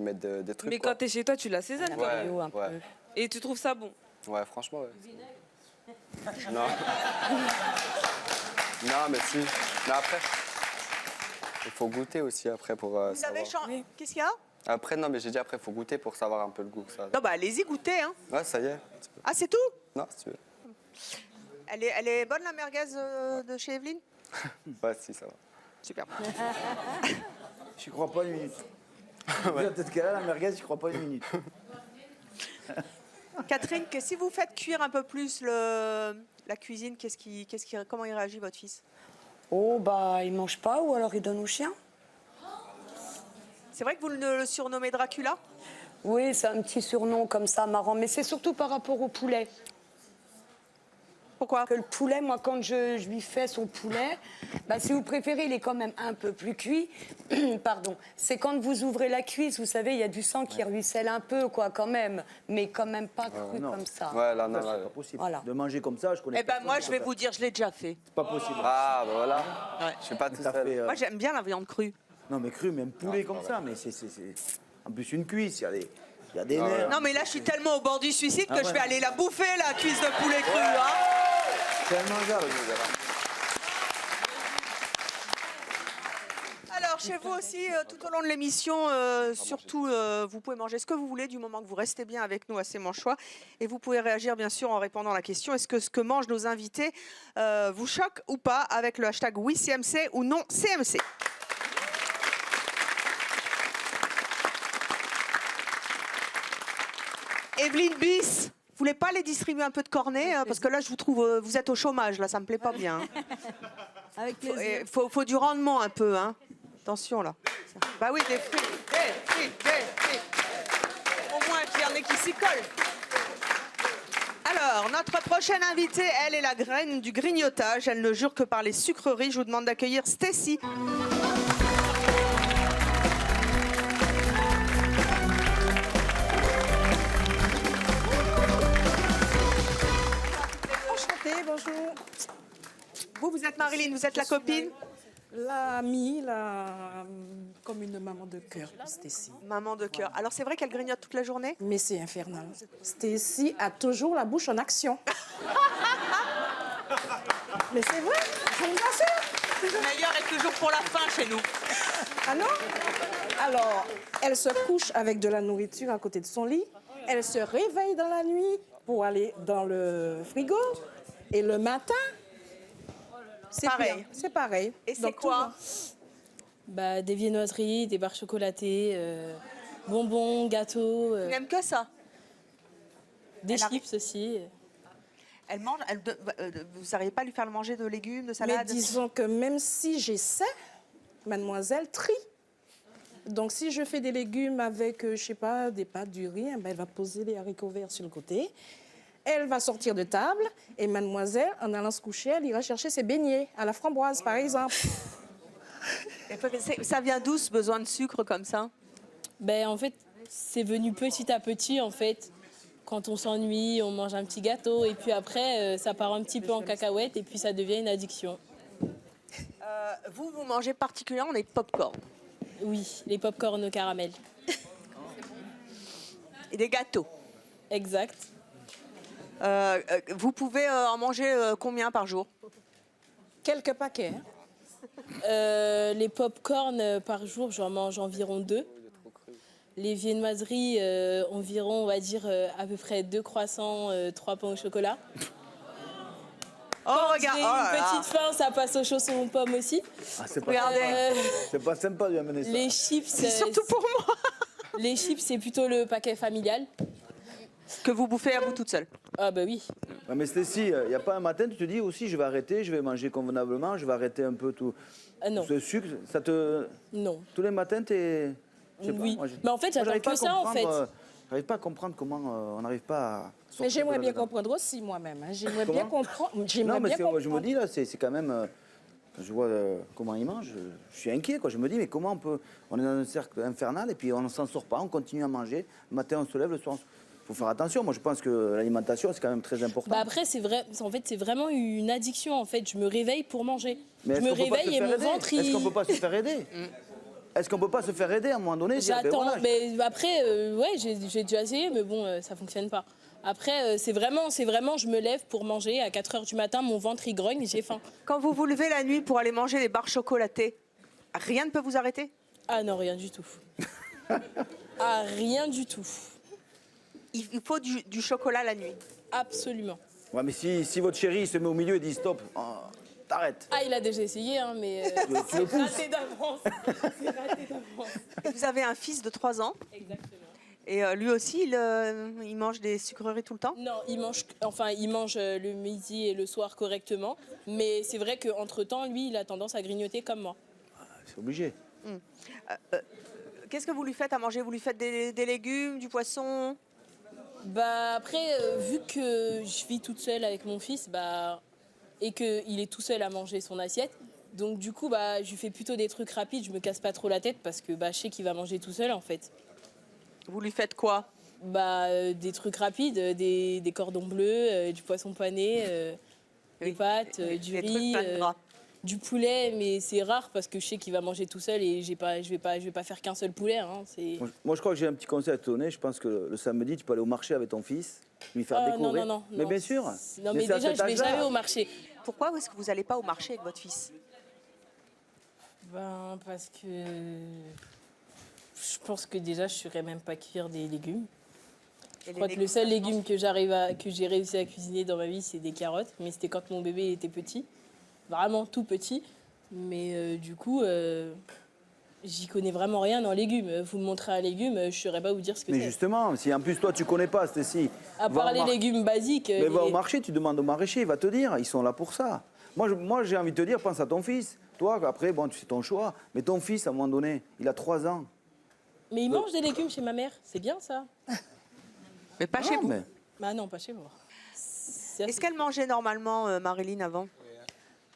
[SPEAKER 14] mettent des trucs.
[SPEAKER 1] Mais
[SPEAKER 14] quoi.
[SPEAKER 1] quand t'es chez toi, tu l'assaisonnes.
[SPEAKER 14] Ouais,
[SPEAKER 10] un
[SPEAKER 14] ouais.
[SPEAKER 10] peu.
[SPEAKER 1] Et tu trouves ça bon?
[SPEAKER 14] Ouais, franchement, ouais. Non. Non, mais si. Mais après, il faut goûter aussi après pour
[SPEAKER 7] Vous avez
[SPEAKER 14] savoir.
[SPEAKER 7] changé. Qu'est-ce qu'il y a?
[SPEAKER 14] Après, non, mais j'ai dit après, il faut goûter pour savoir un peu le goût que ça a.
[SPEAKER 7] Non, bah allez-y, goûtez. Hein.
[SPEAKER 14] Ouais, ça y est.
[SPEAKER 7] Ah, c'est tout?
[SPEAKER 14] Non, si tu veux.
[SPEAKER 7] Elle est bonne la merguez de chez Evelyne?
[SPEAKER 14] Ouais, si, ça va.
[SPEAKER 7] Super.
[SPEAKER 8] Je crois pas une minute. Peut-être qu'elle a la merguez, je crois pas une minute.
[SPEAKER 7] Catherine, que si vous faites cuire un peu plus la cuisine, comment il réagit votre fils?
[SPEAKER 10] Oh, bah, il mange pas ou alors il donne au chien.
[SPEAKER 7] C'est vrai que vous le surnommez Dracula?
[SPEAKER 10] Oui, c'est un petit surnom comme ça, marrant. Mais c'est surtout par rapport au poulet.
[SPEAKER 7] Pourquoi?
[SPEAKER 10] Que le poulet, moi, quand je lui fais son poulet, bah, si vous préférez, il est quand même un peu plus cuit. Pardon. C'est quand vous ouvrez la cuisse, vous savez, il y a du sang qui ruisselle un peu, quoi, quand même. Mais quand même pas cru
[SPEAKER 8] non.
[SPEAKER 10] comme ça.
[SPEAKER 14] Ouais, là, non,
[SPEAKER 8] Ça,
[SPEAKER 14] là.
[SPEAKER 8] c'est pas possible.
[SPEAKER 10] Voilà.
[SPEAKER 8] De manger comme ça, je connais
[SPEAKER 7] Eh ben
[SPEAKER 8] personne
[SPEAKER 7] moi,
[SPEAKER 8] qui
[SPEAKER 7] je vais
[SPEAKER 8] peut
[SPEAKER 7] vous dire, je l'ai déjà fait.
[SPEAKER 8] C'est pas possible.
[SPEAKER 14] Ah, bah voilà. Je suis pas tout
[SPEAKER 8] Ça
[SPEAKER 14] seul.
[SPEAKER 8] fait,
[SPEAKER 7] Moi, j'aime bien la viande crue.
[SPEAKER 8] Non, mais cru, même poulet comme ça, mais c'est. En plus, une cuisse, il y a des
[SPEAKER 14] Ah ouais.
[SPEAKER 8] nerfs.
[SPEAKER 7] Non, mais là, je suis tellement au bord du suicide que
[SPEAKER 8] Ah
[SPEAKER 7] je vais
[SPEAKER 8] ouais.
[SPEAKER 7] aller la bouffer, la cuisse de poulet cru. Hein.
[SPEAKER 8] C'est immangeable.
[SPEAKER 7] Alors, chez vous aussi, tout au long de l'émission, surtout, vous pouvez manger ce que vous voulez du moment que vous restez bien avec nous à C'est mon choix. Et vous pouvez réagir, bien sûr, en répondant à la question est-ce que ce que mangent nos invités vous choque ou pas avec le hashtag oui CMC ou non CMC. Evelyne Bis, vous voulez pas les distribuer un peu de cornet parce que là, je vous trouve, vous êtes au chômage, là, ça me plaît pas bien.
[SPEAKER 5] Avec
[SPEAKER 7] Il faut du rendement un peu, hein. Attention, là. Bah oui, des fruits. Des fruits. Au moins qu'il y en ait qui s'y collent. Alors, notre prochaine invitée, elle est la graine du grignotage. Elle ne jure que par les sucreries. Je vous demande d'accueillir Stacy. Enchantée, bonjour. Vous vous êtes Marilyn, vous êtes la copine?
[SPEAKER 15] L'amie, comme une maman de cœur, Stécie.
[SPEAKER 7] Maman de cœur. Alors c'est vrai qu'elle grignote toute la journée?
[SPEAKER 15] Mais c'est infernal. Stécie a toujours la bouche en action. Mais c'est vrai, je vous assure.
[SPEAKER 7] Le meilleur est toujours pour la fin chez nous.
[SPEAKER 15] Alors, elle se couche avec de la nourriture à côté de son lit. Elle se réveille dans la nuit pour aller dans le frigo. Et le matin, c'est
[SPEAKER 7] pareil.
[SPEAKER 15] C'est pareil.
[SPEAKER 7] Et c'est quoi?
[SPEAKER 1] Des viennoiseries, des barres chocolatées, bonbons, gâteaux.
[SPEAKER 7] Tu n'aimes que ça?
[SPEAKER 1] Des chips aussi.
[SPEAKER 7] Elle mange. Vous n'arrivez pas à lui faire manger de légumes, de salade?
[SPEAKER 15] Mais disons que même si j'essaie, mademoiselle trie. Donc si je fais des légumes avec, je sais pas, des pâtes, du riz, elle va poser les haricots verts sur le côté. Elle va sortir de table et mademoiselle, en allant se coucher, elle ira chercher ses beignets à la framboise, par exemple.
[SPEAKER 7] Et ça vient d'où ce besoin de sucre comme ça?
[SPEAKER 1] En fait, c'est venu petit à petit, en fait. Quand on s'ennuie, on mange un petit gâteau et puis après, ça part un petit peu en cacahuète et puis ça devient une addiction.
[SPEAKER 7] Vous mangez particulièrement des pop-corn?
[SPEAKER 1] Oui, les pop-corn au caramel.
[SPEAKER 7] Et des gâteaux?
[SPEAKER 1] Exact.
[SPEAKER 7] Vous pouvez en manger combien par jour?
[SPEAKER 15] Quelques paquets.
[SPEAKER 1] Les pop-corn par jour, j'en mange environ 2. Les viennoiseries, environ, on va dire, à peu près 2 croissants, 3 pains au chocolat.
[SPEAKER 7] Oh, regarde!
[SPEAKER 1] J'ai une petite faim, ça passe aux chaussons aux pommes aussi.
[SPEAKER 8] Ah, c'est pas sympa de lui amener ça.
[SPEAKER 1] Les chips...
[SPEAKER 7] surtout pour moi.
[SPEAKER 1] Les chips, c'est plutôt le paquet familial.
[SPEAKER 7] Que vous bouffez à vous toute seule?
[SPEAKER 1] Ah bah oui.
[SPEAKER 8] Ouais, mais Stécie, il n'y a pas un matin, tu te dis aussi, je vais arrêter, je vais manger convenablement, je vais arrêter un peu tout ce sucre. Ça te...
[SPEAKER 1] Non.
[SPEAKER 8] Tous les matins, t'es...
[SPEAKER 1] Oui, mais en fait, j'attends que ça, en fait.
[SPEAKER 8] J'arrive pas à comprendre comment on n'arrive pas à...
[SPEAKER 15] Mais j'aimerais bien comprendre aussi moi-même. J'aimerais bien comprendre.
[SPEAKER 8] Non, mais je me dis, là, c'est quand même... quand je vois comment ils mangent, je suis inquiet, quoi. Je me dis, mais comment on peut... On est dans un cercle infernal et puis on ne s'en sort pas, on continue à manger. Le matin, on se lève, le soir... Il faut faire attention. Moi, je pense que l'alimentation, c'est quand même très important.
[SPEAKER 1] Après, c'est vrai. En fait, c'est vraiment une addiction. En fait, je me réveille pour manger.
[SPEAKER 8] Mais
[SPEAKER 1] je me réveille et mon ventre,
[SPEAKER 8] Est-ce qu'on peut pas se faire aider? Est-ce qu'on peut pas se faire aider à un moment donné?
[SPEAKER 1] J'attends. Mais après, ouais, j'ai déjà essayé, mais bon, ça fonctionne pas. Après, c'est vraiment, je me lève pour manger. À 4 h du matin, mon ventre, il grogne, j'ai faim.
[SPEAKER 7] Quand vous vous levez la nuit pour aller manger les barres chocolatées, rien ne peut vous arrêter?
[SPEAKER 1] Ah non, rien du tout. Ah, rien du tout.
[SPEAKER 7] Il faut du chocolat la nuit?
[SPEAKER 1] Absolument.
[SPEAKER 8] Ouais, mais si votre chéri se met au milieu et dit stop, t'arrêtes.
[SPEAKER 1] Ah, il a déjà essayé, hein, mais
[SPEAKER 8] tu le pousses.
[SPEAKER 1] raté d'avance. C'est raté d'avance.
[SPEAKER 7] Vous avez un fils de 3 ans?
[SPEAKER 1] Exactement.
[SPEAKER 7] Et lui aussi, il mange des sucreries tout le temps?
[SPEAKER 1] Non, il mange le midi et le soir correctement. Mais c'est vrai qu'entre-temps, lui, il a tendance à grignoter comme moi.
[SPEAKER 8] C'est obligé.
[SPEAKER 7] Qu'est-ce que vous lui faites à manger? Vous lui faites des légumes, du poisson?
[SPEAKER 1] Après, vu que je vis toute seule avec mon fils, et qu'il est tout seul à manger son assiette, donc du coup, je lui fais plutôt des trucs rapides, je me casse pas trop la tête parce que je sais qu'il va manger tout seul en fait.
[SPEAKER 7] Vous lui faites quoi?
[SPEAKER 1] Des trucs rapides, des cordons bleus, du poisson pané, des pâtes, du riz, du poulet, mais c'est rare parce que je sais qu'il va manger tout seul et je vais pas faire qu'un seul poulet. Hein,
[SPEAKER 8] moi, je crois que j'ai un petit conseil à te donner. Je pense que le samedi, tu peux aller au marché avec ton fils, lui faire découvrir.
[SPEAKER 1] Non.
[SPEAKER 8] Mais bien sûr.
[SPEAKER 1] Non, mais déjà, je vais jamais au marché.
[SPEAKER 7] Pourquoi est-ce que vous n'allez pas au marché avec votre fils?
[SPEAKER 1] Parce que je pense que déjà, je ne saurais même pas cuire des légumes. Je crois que le seul légume que j'ai réussi à cuisiner dans ma vie, c'est des carottes. Mais c'était quand mon bébé était petit. Vraiment tout petit. Mais du coup, j'y connais vraiment rien en légumes. Vous me montrez un légume, je ne saurais pas vous dire ce que c'est.
[SPEAKER 8] Mais justement, si en plus toi, tu ne connais pas, Stécie...
[SPEAKER 1] À part les légumes basiques...
[SPEAKER 8] Mais va au marché, tu demandes au maraîcher, il va te dire. Ils sont là pour ça. Moi j'ai envie de te dire, pense à ton fils. Toi, après, c'est ton choix. Mais ton fils, à un moment donné, il a 3 ans.
[SPEAKER 1] Mais il mange des légumes chez ma mère. C'est bien, ça.
[SPEAKER 7] Mais pas chez vous.
[SPEAKER 1] Non, pas chez moi.
[SPEAKER 7] Est-ce qu'elle mangeait normalement, Marilyn, avant?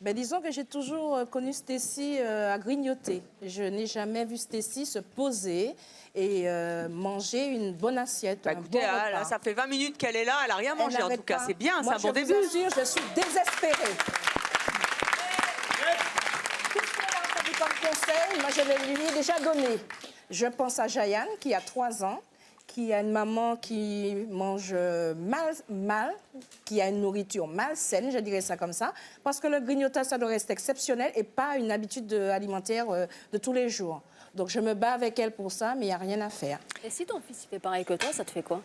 [SPEAKER 15] Disons que j'ai toujours connu Stécie à grignoter. Je n'ai jamais vu Stécie se poser et manger une bonne assiette.
[SPEAKER 7] Écoutez, là, ça fait 20 minutes qu'elle est là, elle n'a rien mangé en tout cas. C'est bien, c'est un bon début.
[SPEAKER 15] Je vous jure, je suis désespérée. conseil, moi je lui ai déjà donné. Je pense à Jayan, qui a 3 ans, qui a une maman qui mange mal, qui a une nourriture malsaine, je dirais ça comme ça, parce que le grignotage, ça doit rester exceptionnel et pas une habitude alimentaire de tous les jours. Donc je me bats avec elle pour ça, mais il n'y a rien à faire.
[SPEAKER 11] Et si ton fils il fait pareil que toi, ça te fait quoi?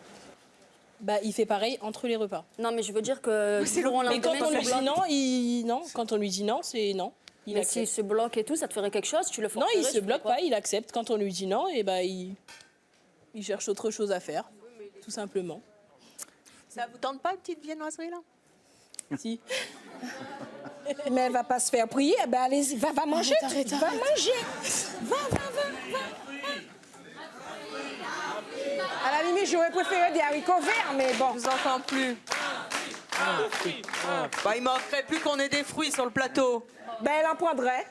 [SPEAKER 1] Bah, il fait pareil entre les repas.
[SPEAKER 11] Non, mais je veux dire que...
[SPEAKER 1] Mais quand on lui dit non, non. Quand on lui dit non, c'est non.
[SPEAKER 11] Mais s'il se bloque et tout, ça te ferait quelque chose? Tu le
[SPEAKER 1] Non, il se bloque pas, il accepte. Quand on lui dit non, et bah, il cherche autre chose à faire, tout simplement.
[SPEAKER 7] Ça vous tente pas une petite viennoiserie, là?
[SPEAKER 1] Si.
[SPEAKER 15] Mais elle va pas se faire prier, eh ben allez-y, va manger,
[SPEAKER 1] Arrête.
[SPEAKER 15] Va manger. Va. À la limite, j'aurais préféré des haricots verts, mais bon.
[SPEAKER 7] Je vous entends plus. Bah, il manquerait plus qu'on ait des fruits sur le plateau.
[SPEAKER 15] Ben, elle en prendrait.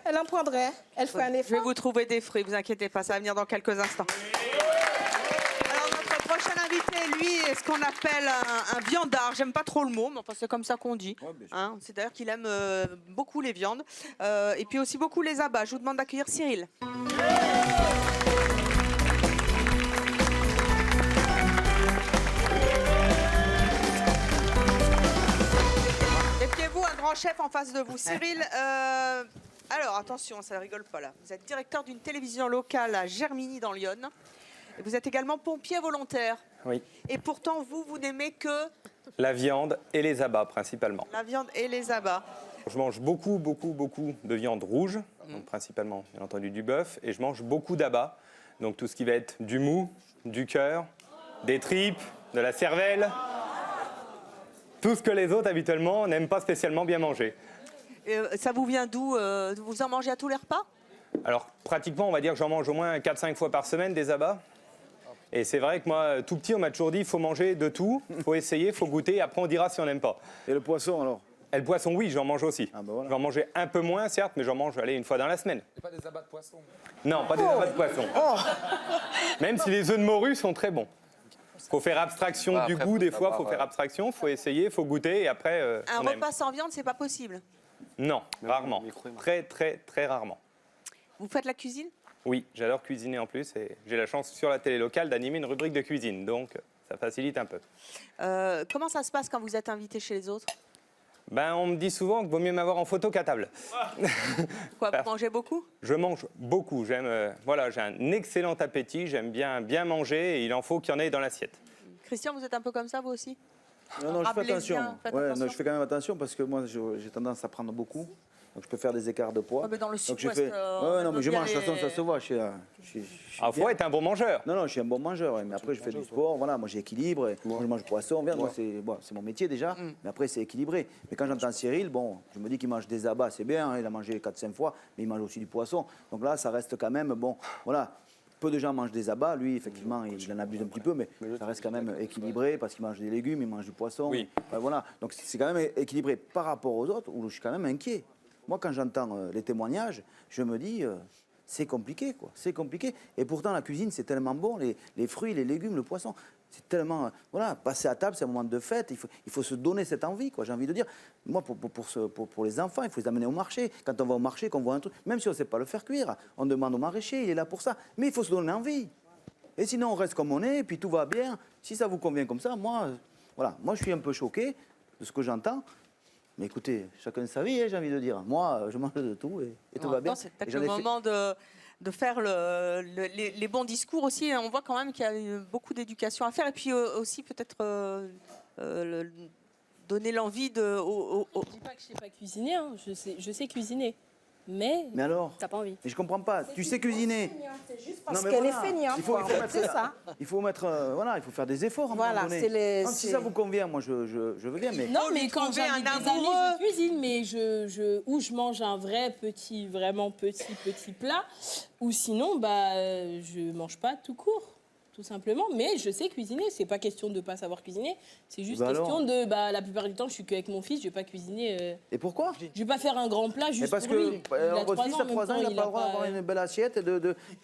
[SPEAKER 15] Elle ferait un effort.
[SPEAKER 7] Je vais vous trouver des fruits, vous inquiétez pas, ça va venir dans quelques instants. Alors, notre prochain invité, lui, est ce qu'on appelle un viandard. J'aime pas trop le mot, mais enfin, c'est comme ça qu'on dit. Hein, c'est d'ailleurs qu'il aime beaucoup les viandes et puis aussi beaucoup les abats. Je vous demande d'accueillir Cyril. Méfiez-vous, un grand chef en face de vous. Cyril, alors attention, ça ne rigole pas là. Vous êtes directeur d'une télévision locale à Germigny dans l'Yonne. Et vous êtes également pompier volontaire.
[SPEAKER 16] Oui.
[SPEAKER 7] Et pourtant, vous n'aimez que
[SPEAKER 16] La viande et les abats principalement.
[SPEAKER 7] la viande et les abats.
[SPEAKER 16] Je mange beaucoup de viande rouge, donc principalement bien entendu du bœuf, et je mange beaucoup d'abats, donc tout ce qui va être du mou, du cœur, des tripes, de la cervelle, tout ce que les autres habituellement n'aiment pas spécialement bien manger.
[SPEAKER 7] Ça vous vient d'où? Vous en mangez à tous les repas?
[SPEAKER 16] Alors pratiquement on va dire que j'en mange au moins 4-5 fois par semaine des abats. Et c'est vrai que moi, tout petit, on m'a toujours dit il faut manger de tout, il faut essayer, il faut goûter, et après on dira si on n'aime pas.
[SPEAKER 8] Et le poisson alors?
[SPEAKER 16] Et le poisson, oui, j'en mange aussi. J'en mangeais un peu moins, certes, mais j'en mange une fois dans la semaine.
[SPEAKER 9] Et pas des abats de poisson.
[SPEAKER 16] Non, pas des abats de poisson. Même si les œufs de morue sont très bons. Il faut faire abstraction
[SPEAKER 14] Ouais,
[SPEAKER 16] du
[SPEAKER 14] après,
[SPEAKER 16] goût,
[SPEAKER 14] faut
[SPEAKER 16] des fois, il faut
[SPEAKER 14] savoir,
[SPEAKER 16] faire abstraction, il faut essayer, il faut goûter, et après,
[SPEAKER 7] Un
[SPEAKER 16] on aime.
[SPEAKER 7] repas sans viande, c'est pas possible.
[SPEAKER 16] Non, rarement. Très rarement.
[SPEAKER 7] Vous faites la cuisine?
[SPEAKER 16] Oui, j'adore cuisiner en plus, et j'ai la chance sur la télé locale d'animer une rubrique de cuisine, donc ça facilite un peu.
[SPEAKER 7] Comment ça se passe quand vous êtes invité chez les autres?
[SPEAKER 16] Ben, on me dit souvent qu'il vaut mieux m'avoir en photo qu'à table.
[SPEAKER 7] Quoi, vous mangez beaucoup?
[SPEAKER 16] Je mange beaucoup, j'ai un excellent appétit, j'aime bien manger, et il en faut qu'il y en ait dans l'assiette.
[SPEAKER 7] Christian, vous êtes un peu comme ça, vous aussi?
[SPEAKER 8] Non, je fais
[SPEAKER 7] Rappelez
[SPEAKER 8] attention.
[SPEAKER 7] bien, faites
[SPEAKER 8] Ouais,
[SPEAKER 7] attention.
[SPEAKER 8] non, je fais quand même attention parce que moi, j'ai tendance à prendre beaucoup. Donc, je peux faire des écarts de poids.
[SPEAKER 7] Ouais, mais dans le
[SPEAKER 8] Donc, je
[SPEAKER 7] sud-ouest,
[SPEAKER 8] fais... Ouais, non, mais je
[SPEAKER 7] bien
[SPEAKER 8] mange, de toute façon, ça se voit.
[SPEAKER 16] Ah, faut être un bon mangeur.
[SPEAKER 8] Non, je suis un bon mangeur. Mais après, je fais du sport. Voilà, moi, j'équilibre. Moi, je mange poisson, viande. Moi, c'est mon métier déjà. Mais après, c'est équilibré. Mais quand j'entends Cyril, bon, je me dis qu'il mange des abats, c'est bien. Il a mangé 4-5 fois. Mais il mange aussi du poisson. Donc là, ça reste quand même, bon, voilà. Peu de gens mangent des abats. Lui, effectivement, il en abuse un petit peu, mais ça reste quand même équilibré parce qu'il mange des légumes, il mange du poisson.
[SPEAKER 16] Oui.
[SPEAKER 8] Voilà. Donc c'est quand même équilibré par rapport aux autres où je suis quand même inquiet. Moi, quand j'entends les témoignages, je me dis, c'est compliqué, quoi. C'est compliqué. Et pourtant, la cuisine, c'est tellement bon. Les fruits, les légumes, le poisson, c'est tellement... voilà, passer à table, c'est un moment de fête. Il faut se donner cette envie, quoi. J'ai envie de dire. Moi, pour les enfants, il faut les amener au marché. Quand on va au marché, qu'on voit un truc, même si on ne sait pas le faire cuire, on demande au maraîcher, il est là pour ça. Mais il faut se donner envie. Et sinon, on reste comme on est, et puis tout va bien. Si ça vous convient comme ça, moi, voilà. Moi, je suis un peu choqué de ce que j'entends. Mais écoutez, chacun sa vie, j'ai envie de dire. Moi, je mange de tout et tout va bien.
[SPEAKER 7] C'est peut-être le moment de faire les bons discours aussi. On voit quand même qu'il y a beaucoup d'éducation à faire. Et puis aussi peut-être donner l'envie de...
[SPEAKER 1] Je ne dis pas que je ne sais pas cuisiner, hein. Je sais cuisiner. Mais
[SPEAKER 8] alors,
[SPEAKER 1] t'as pas envie.
[SPEAKER 8] Mais je comprends pas. Tu sais cuisiner.
[SPEAKER 15] C'est juste parce qu'elle est feignante.
[SPEAKER 8] Il faut mettre
[SPEAKER 15] c'est ça.
[SPEAKER 8] Il faut mettre, voilà, il faut faire des efforts.
[SPEAKER 15] Voilà, c'est les.
[SPEAKER 8] Non, si ça vous convient, moi, je veux bien. Mais
[SPEAKER 1] non, mais quand j'ai
[SPEAKER 7] un
[SPEAKER 1] des amis, je cuisine, mais où je mange un vrai vraiment petit plat, ou sinon, bah, je mange pas tout court. Tout simplement, mais je sais cuisiner. C'est pas question de pas savoir cuisiner. C'est juste question de, la plupart du temps, je suis qu'avec mon fils, je vais pas cuisiner.
[SPEAKER 8] Et pourquoi?
[SPEAKER 1] Je vais pas faire un grand plat juste
[SPEAKER 8] parce
[SPEAKER 1] pour lui.
[SPEAKER 8] Votre fils à 3 ans, il n'a pas le droit d'avoir une belle assiette.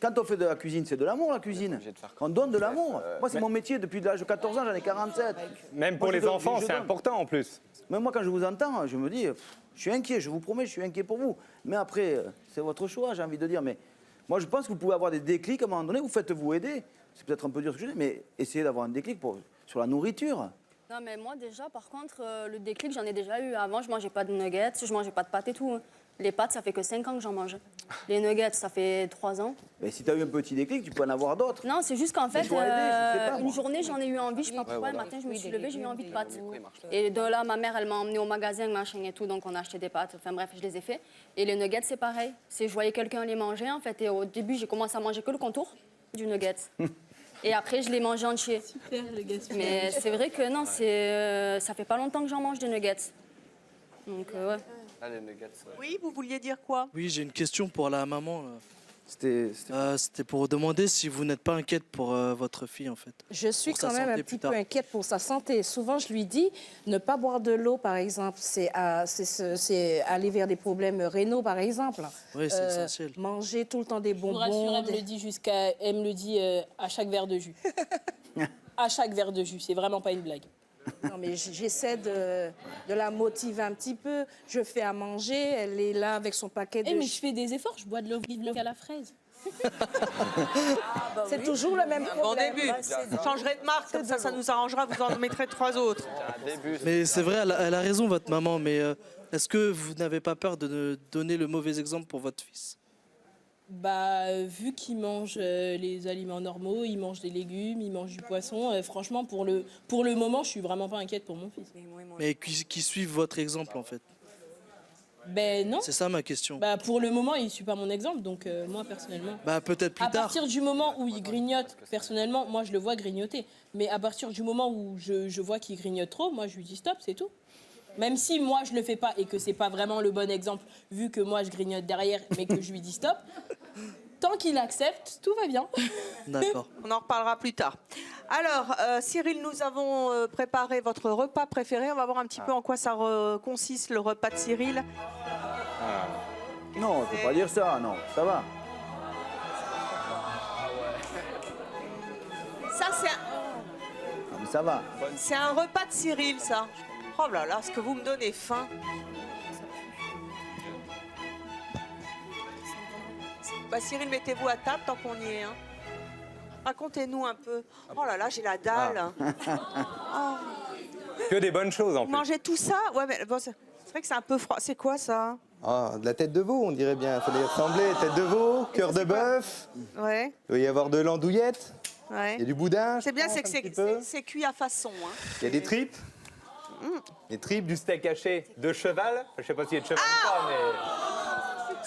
[SPEAKER 8] Quand on fait de la cuisine, c'est de l'amour, la cuisine. On donne de l'amour. Moi, c'est mon métier depuis l'âge de 14 ans, j'en ai 47.
[SPEAKER 16] Même pour les enfants, c'est important en plus.
[SPEAKER 8] Même moi, quand je vous entends, je me dis, je suis inquiet, je vous promets, je suis inquiet pour vous. Mais après, c'est votre choix, j'ai envie de dire. Mais Moi, je pense que vous pouvez avoir des déclics à un moment donné, vous faites-vous aider. C'est peut-être un peu dur ce que je dis, mais essayez d'avoir un déclic sur la nourriture.
[SPEAKER 11] Non, mais moi, déjà, par contre, le déclic, j'en ai déjà eu. Avant, je mangeais pas de nuggets, je mangeais pas de pâtes et tout. Les pâtes, ça fait que 5 ans que j'en mange. Les nuggets, ça fait 3 ans.
[SPEAKER 8] Mais si tu as eu un petit déclic, tu peux en avoir d'autres.
[SPEAKER 11] Non, c'est juste qu'en fait,
[SPEAKER 8] je sais pas,
[SPEAKER 11] une
[SPEAKER 8] moi.
[SPEAKER 11] journée, j'en ai eu envie, je sais pas pourquoi, le matin, je me suis levée, j'ai eu envie de pâtes. Et de là, ma mère, elle m'a emmenée au magasin, machin et tout, donc on a acheté des pâtes. Enfin bref, je les ai fait. Et les nuggets, c'est pareil. Je voyais quelqu'un les manger, en fait, et au début, j'ai commencé à manger que le contour du nugget. Et après, je les mangeais entier.
[SPEAKER 1] Super, les gars. Super.
[SPEAKER 11] Mais c'est vrai que non, ça fait pas longtemps que j'en mange des nuggets. Donc, ouais.
[SPEAKER 14] Ah, les nuggets,
[SPEAKER 7] Oui, vous vouliez dire quoi?
[SPEAKER 17] Oui, j'ai une question pour la maman. Là.
[SPEAKER 8] C'était
[SPEAKER 17] pour demander si vous n'êtes pas inquiète pour votre fille, en fait.
[SPEAKER 15] Je suis
[SPEAKER 17] Pour sa
[SPEAKER 15] quand même un
[SPEAKER 17] santé
[SPEAKER 15] petit
[SPEAKER 17] plus tard.
[SPEAKER 15] peu inquiète pour sa santé. Souvent, je lui dis, ne pas boire de l'eau, par exemple, c'est aller vers des problèmes rénaux, par exemple.
[SPEAKER 17] Oui, c'est essentiel.
[SPEAKER 15] Manger tout le temps des
[SPEAKER 1] Je vous
[SPEAKER 15] bonbons.
[SPEAKER 1] rassure, elle me le dit à chaque verre de jus. À chaque verre de jus, c'est vraiment pas une blague.
[SPEAKER 15] Non, mais j'essaie de la motiver un petit peu. Je fais à manger, elle est là avec son paquet de...
[SPEAKER 1] Mais je fais des efforts, je bois de l'eau vive à la fraise.
[SPEAKER 15] C'est toujours le même
[SPEAKER 7] Bon
[SPEAKER 15] problème.
[SPEAKER 7] début. Changerez de marque, comme ça nous arrangera, vous en mettrez 3 autres.
[SPEAKER 17] Mais c'est vrai, elle a raison, votre maman, mais est-ce que vous n'avez pas peur de donner le mauvais exemple pour votre fils?
[SPEAKER 1] Bah, vu qu'il mange les aliments normaux, il mange des légumes, il mange du poisson, franchement, pour le moment, je suis vraiment pas inquiète pour mon fils.
[SPEAKER 17] Mais qui suivent votre exemple, en fait.
[SPEAKER 1] Ben non.
[SPEAKER 17] C'est ça ma question.
[SPEAKER 1] Bah, pour le moment, il ne suit pas mon exemple, donc moi, personnellement...
[SPEAKER 17] Bah, peut-être plus
[SPEAKER 1] à
[SPEAKER 17] tard.
[SPEAKER 1] partir du moment où il grignote, personnellement, moi, je le vois grignoter. Mais à partir du moment où je vois qu'il grignote trop, moi, je lui dis stop, c'est tout. Même si moi, je le fais pas et que c'est pas vraiment le bon exemple, vu que moi, je grignote derrière, mais que je lui dis stop, tant qu'il accepte, tout va bien.
[SPEAKER 17] D'accord.
[SPEAKER 7] On en reparlera plus tard. Alors, Cyril, nous avons préparé votre repas préféré. On va voir un petit peu en quoi ça consiste, le repas de Cyril.
[SPEAKER 8] Non, il ne faut pas dire ça, non, ça va.
[SPEAKER 7] Ça,
[SPEAKER 8] Ah, mais ça va.
[SPEAKER 7] c'est un repas de Cyril, ça. Oh là là, est-ce que vous me donnez faim? Bah, Cyril, mettez-vous à table tant qu'on y est. Hein. Racontez-nous un peu. Oh là là, j'ai la dalle. Oh.
[SPEAKER 16] Que des bonnes choses en
[SPEAKER 7] Vous
[SPEAKER 16] plus.
[SPEAKER 7] mangez tout ça? Ouais, mais bon, c'est vrai que c'est un peu froid. C'est quoi ça?
[SPEAKER 16] Ah, de la tête de veau, on dirait bien. Il fallait ressembler. Tête de veau, cœur de bœuf.
[SPEAKER 7] Ouais.
[SPEAKER 16] Il doit y avoir de l'andouillette.
[SPEAKER 7] Ouais.
[SPEAKER 16] Il y a du boudin.
[SPEAKER 7] C'est bien,
[SPEAKER 16] je
[SPEAKER 7] c'est
[SPEAKER 16] pense,
[SPEAKER 7] que
[SPEAKER 16] un petit peu.
[SPEAKER 7] c'est cuit à façon. Hein.
[SPEAKER 16] Il y a des tripes. Des tripes, du steak haché de cheval. Je ne sais pas s'il y a de cheval ou pas, mais...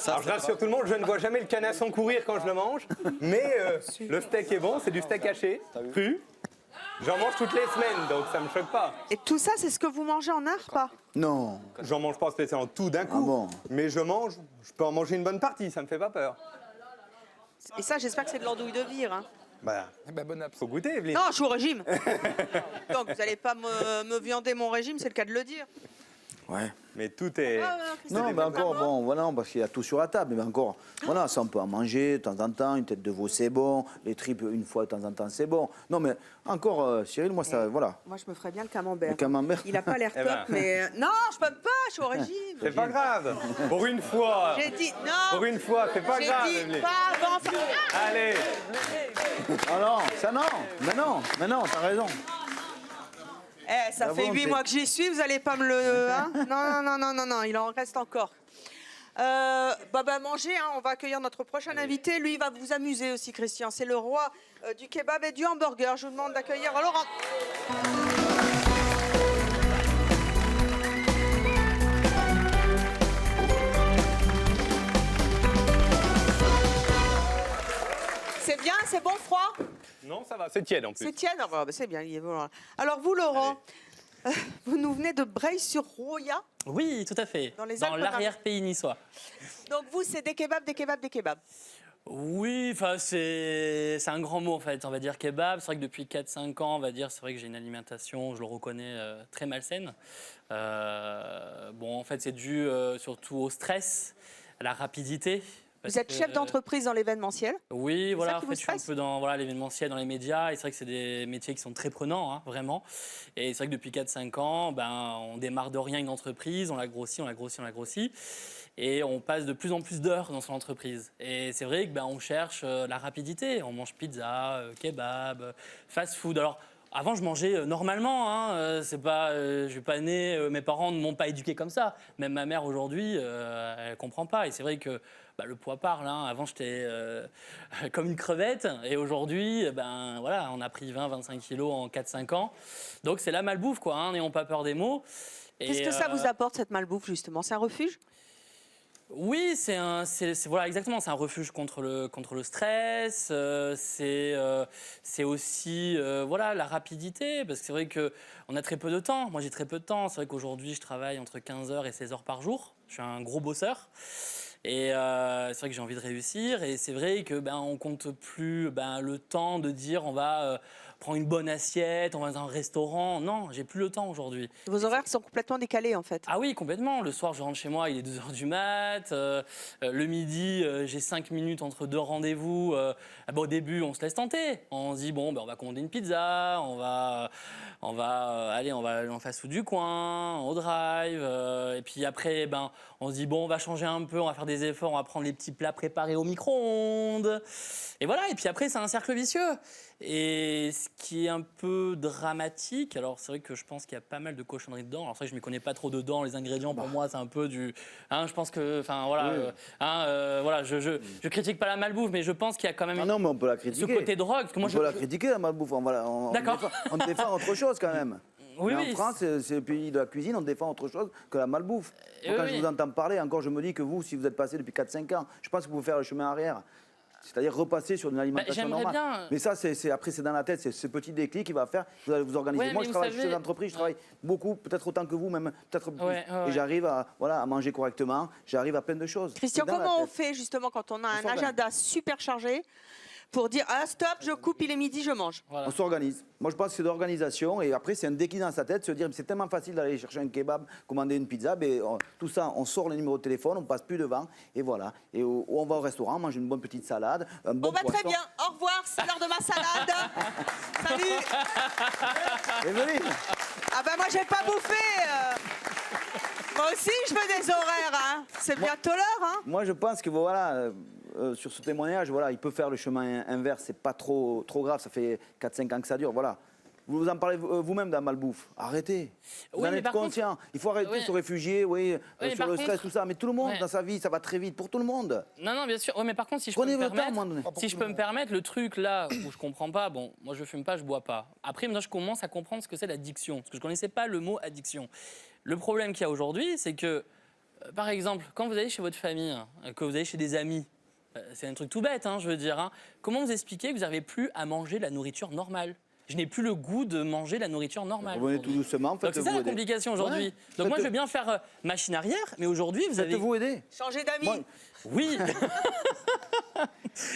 [SPEAKER 16] Alors je rassure tout le monde, je ne vois jamais le canasson courir quand je le mange. Mais le steak est bon, c'est du steak haché, cru. J'en mange toutes les semaines, donc ça me choque pas.
[SPEAKER 7] Et tout ça, c'est ce que vous mangez en un repas?
[SPEAKER 8] Non.
[SPEAKER 16] J'en mange pas spécialement tout d'un coup. Mais je peux en manger une bonne partie, ça me fait pas peur.
[SPEAKER 7] Et ça, j'espère que c'est de l'andouille de vire. Hein.
[SPEAKER 16] Bah, faut goûter, Evelyne.
[SPEAKER 7] Non, je suis au régime. Donc, vous n'allez pas me viander mon régime, c'est le cas de le dire.
[SPEAKER 8] Ouais.
[SPEAKER 16] Mais tout est...
[SPEAKER 8] Non, mais encore, bon, voilà, parce qu'il y a tout sur la table. Mais encore, voilà, ça on peut en manger de temps en temps. Une tête de veau, c'est bon. Les tripes, une fois de temps en temps, c'est bon. Non, mais encore, Cyril, moi, ça, voilà.
[SPEAKER 7] Moi, je me ferais bien le camembert.
[SPEAKER 8] Le camembert.
[SPEAKER 7] Il n'a pas l'air
[SPEAKER 16] Eh
[SPEAKER 7] top,
[SPEAKER 16] ben.
[SPEAKER 7] mais... Non, je peux pas, je suis au régime.
[SPEAKER 16] C'est pas grave. Pour une fois.
[SPEAKER 7] J'ai dit non.
[SPEAKER 16] Pour une fois, c'est pas grave,
[SPEAKER 7] J'ai dit
[SPEAKER 16] Evelyne.
[SPEAKER 7] pas avant.
[SPEAKER 16] Allez.
[SPEAKER 8] Ah non, ça non. Mais non, t'as raison.
[SPEAKER 7] Eh, ça
[SPEAKER 8] La
[SPEAKER 7] fait
[SPEAKER 8] volonté.
[SPEAKER 7] 8 mois que j'y suis, vous allez pas me le... Hein non, il en reste encore. Manger, hein, on va accueillir notre prochain invité. Lui, il va vous amuser aussi, Christian. C'est le roi du kebab et du hamburger. Je vous demande d'accueillir Laurent. C'est bien, c'est bon froid?
[SPEAKER 16] Non, ça va, c'est tiède en plus.
[SPEAKER 7] C'est tiède? Ah, bah, c'est bien. Voilà. Alors vous, Laurent, vous nous venez de Breil-sur-Roya?
[SPEAKER 18] Oui, tout à fait.
[SPEAKER 7] Dans les
[SPEAKER 18] Dans
[SPEAKER 7] Alpes-Maritimes.
[SPEAKER 18] l'arrière-pays niçois.
[SPEAKER 7] Donc vous, c'est des kebabs.
[SPEAKER 18] Oui, enfin c'est un grand mot en fait. On va dire kebab. C'est vrai que depuis 4-5 ans, on va dire, c'est vrai que j'ai une alimentation, je le reconnais, très malsaine. En fait, c'est dû surtout au stress, à la rapidité.
[SPEAKER 7] Vous êtes chef d'entreprise dans l'événementiel.
[SPEAKER 18] Oui, voilà,
[SPEAKER 7] ça
[SPEAKER 18] en
[SPEAKER 7] qui
[SPEAKER 18] fait,
[SPEAKER 7] vous
[SPEAKER 18] je suis un
[SPEAKER 7] stresse
[SPEAKER 18] peu dans l'événementiel, dans les médias. Et c'est vrai que c'est des métiers qui sont très prenants, hein, vraiment. Et c'est vrai que depuis 4-5 ans, on démarre de rien une entreprise, on la grossit, on la grossit, on la grossit. Et on passe de plus en plus d'heures dans son entreprise. Et c'est vrai que on cherche la rapidité. On mange pizza, kebab, fast-food. Alors, avant, je mangeais normalement. Hein. C'est pas, je suis pas né, mes parents ne m'ont pas éduqué comme ça. Même ma mère aujourd'hui, elle comprend pas. Et c'est vrai que le poids parle. Hein. Avant, j'étais comme une crevette. Et aujourd'hui, voilà, on a pris 20-25 kilos en 4-5 ans. Donc c'est la malbouffe, quoi. Hein. N'ayons pas peur des mots.
[SPEAKER 7] Qu'est-ce que ça vous apporte, cette malbouffe, justement? C'est un refuge?
[SPEAKER 18] Oui, voilà, exactement. C'est un refuge contre le stress. C'est aussi voilà, la rapidité, parce que c'est vrai qu'on a très peu de temps. Moi, j'ai très peu de temps. C'est vrai qu'aujourd'hui, je travaille entre 15 heures et 16 heures par jour. Je suis un gros bosseur. Et c'est vrai que j'ai envie de réussir. Et c'est vrai que on compte plus le temps de dire on va prendre une bonne assiette, on va dans un restaurant. Non, j'ai plus le temps aujourd'hui.
[SPEAKER 7] Vos horaires sont complètement décalés, en fait.
[SPEAKER 18] Ah oui, complètement. Le soir, je rentre chez moi, il est 2h du mat. Le midi, j'ai 5 minutes entre 2 rendez-vous. Au début, on se laisse tenter. On se dit, on va commander une pizza, on va aller en fast-food du coin, au drive. Et puis après, on se dit, on va changer un peu, on va faire des efforts, on va prendre les petits plats préparés au micro-ondes. Et voilà, et puis après, c'est un cercle vicieux. Et ce qui est un peu dramatique, alors c'est vrai que je pense qu'il y a pas mal de cochonneries dedans. Alors c'est vrai que je ne m'y connais pas trop dedans, les ingrédients pour moi c'est un peu du... je pense que, voilà, je critique pas la malbouffe, mais je pense qu'il y a quand même
[SPEAKER 8] non, mais on peut la critiquer.
[SPEAKER 18] ce côté drogue. Parce que moi,
[SPEAKER 8] on peut la critiquer la malbouffe,
[SPEAKER 18] D'accord.
[SPEAKER 8] on défend autre chose quand même.
[SPEAKER 18] Oui,
[SPEAKER 8] mais en France, c'est le pays de la cuisine, on défend autre chose que la malbouffe. Quand je vous entends parler, encore je me dis que vous, si vous êtes passé depuis 4-5 ans, je pense que vous pouvez faire le chemin arrière. C'est-à-dire repasser sur une alimentation normale.
[SPEAKER 18] Bien.
[SPEAKER 8] Mais ça, après, c'est dans la tête, c'est ce petit déclic qui va faire, vous allez vous organiser.
[SPEAKER 18] Ouais,
[SPEAKER 8] moi, je travaille chez les entreprises, je travaille beaucoup, peut-être autant que vous, même peut-être plus. Et j'arrive à manger correctement, j'arrive à plein de choses.
[SPEAKER 7] Christian, comment on fait justement quand on a un agenda super chargé pour dire stop, je coupe, il est midi, je mange?
[SPEAKER 8] On s'organise. Moi, je pense que c'est de l'organisation. Et après, c'est un déclic dans sa tête, se dire c'est tellement facile d'aller chercher un kebab, commander une pizza. Tout ça, on sort le numéro de téléphone, on passe plus devant. Et voilà. Et on va au restaurant, on mange une bonne petite salade, un bon poisson.
[SPEAKER 7] Très bien. Au revoir, c'est l'heure de ma salade. Salut.
[SPEAKER 8] Evelyne.
[SPEAKER 7] Moi, j'ai pas bouffé. Moi aussi, je veux des horaires. Hein. C'est bientôt l'heure.
[SPEAKER 8] Moi, je pense que voilà. Sur ce témoignage, voilà, il peut faire le chemin inverse, c'est pas trop grave, ça fait 4-5 ans que ça dure, voilà. Vous en parlez vous-même dans Malbouffe, arrêtez, vous en êtes conscient, il faut arrêter de se réfugier, sur le stress, tout ça, mais tout le monde dans sa vie, ça va très vite, pour tout le monde.
[SPEAKER 18] Non, bien sûr, mais par contre, si je peux me permettre, le truc là où je comprends pas, moi je fume pas, je bois pas. Après, maintenant je commence à comprendre ce que c'est l'addiction, parce que je connaissais pas le mot addiction. Le problème qu'il y a aujourd'hui, c'est que, par exemple, quand vous allez chez votre famille, que vous allez chez des amis, c'est un truc tout bête, je veux dire. Comment vous expliquez que vous n'arrivez plus à manger la nourriture normale? Je n'ai plus le goût de manger la nourriture normale.
[SPEAKER 8] Vous venez tout doucement,
[SPEAKER 18] donc c'est ça la complication aujourd'hui. Ouais. Donc moi je veux bien faire machine arrière, mais aujourd'hui vous avez...
[SPEAKER 8] Faites-vous aider.
[SPEAKER 7] Changer d'amis.
[SPEAKER 18] Oui.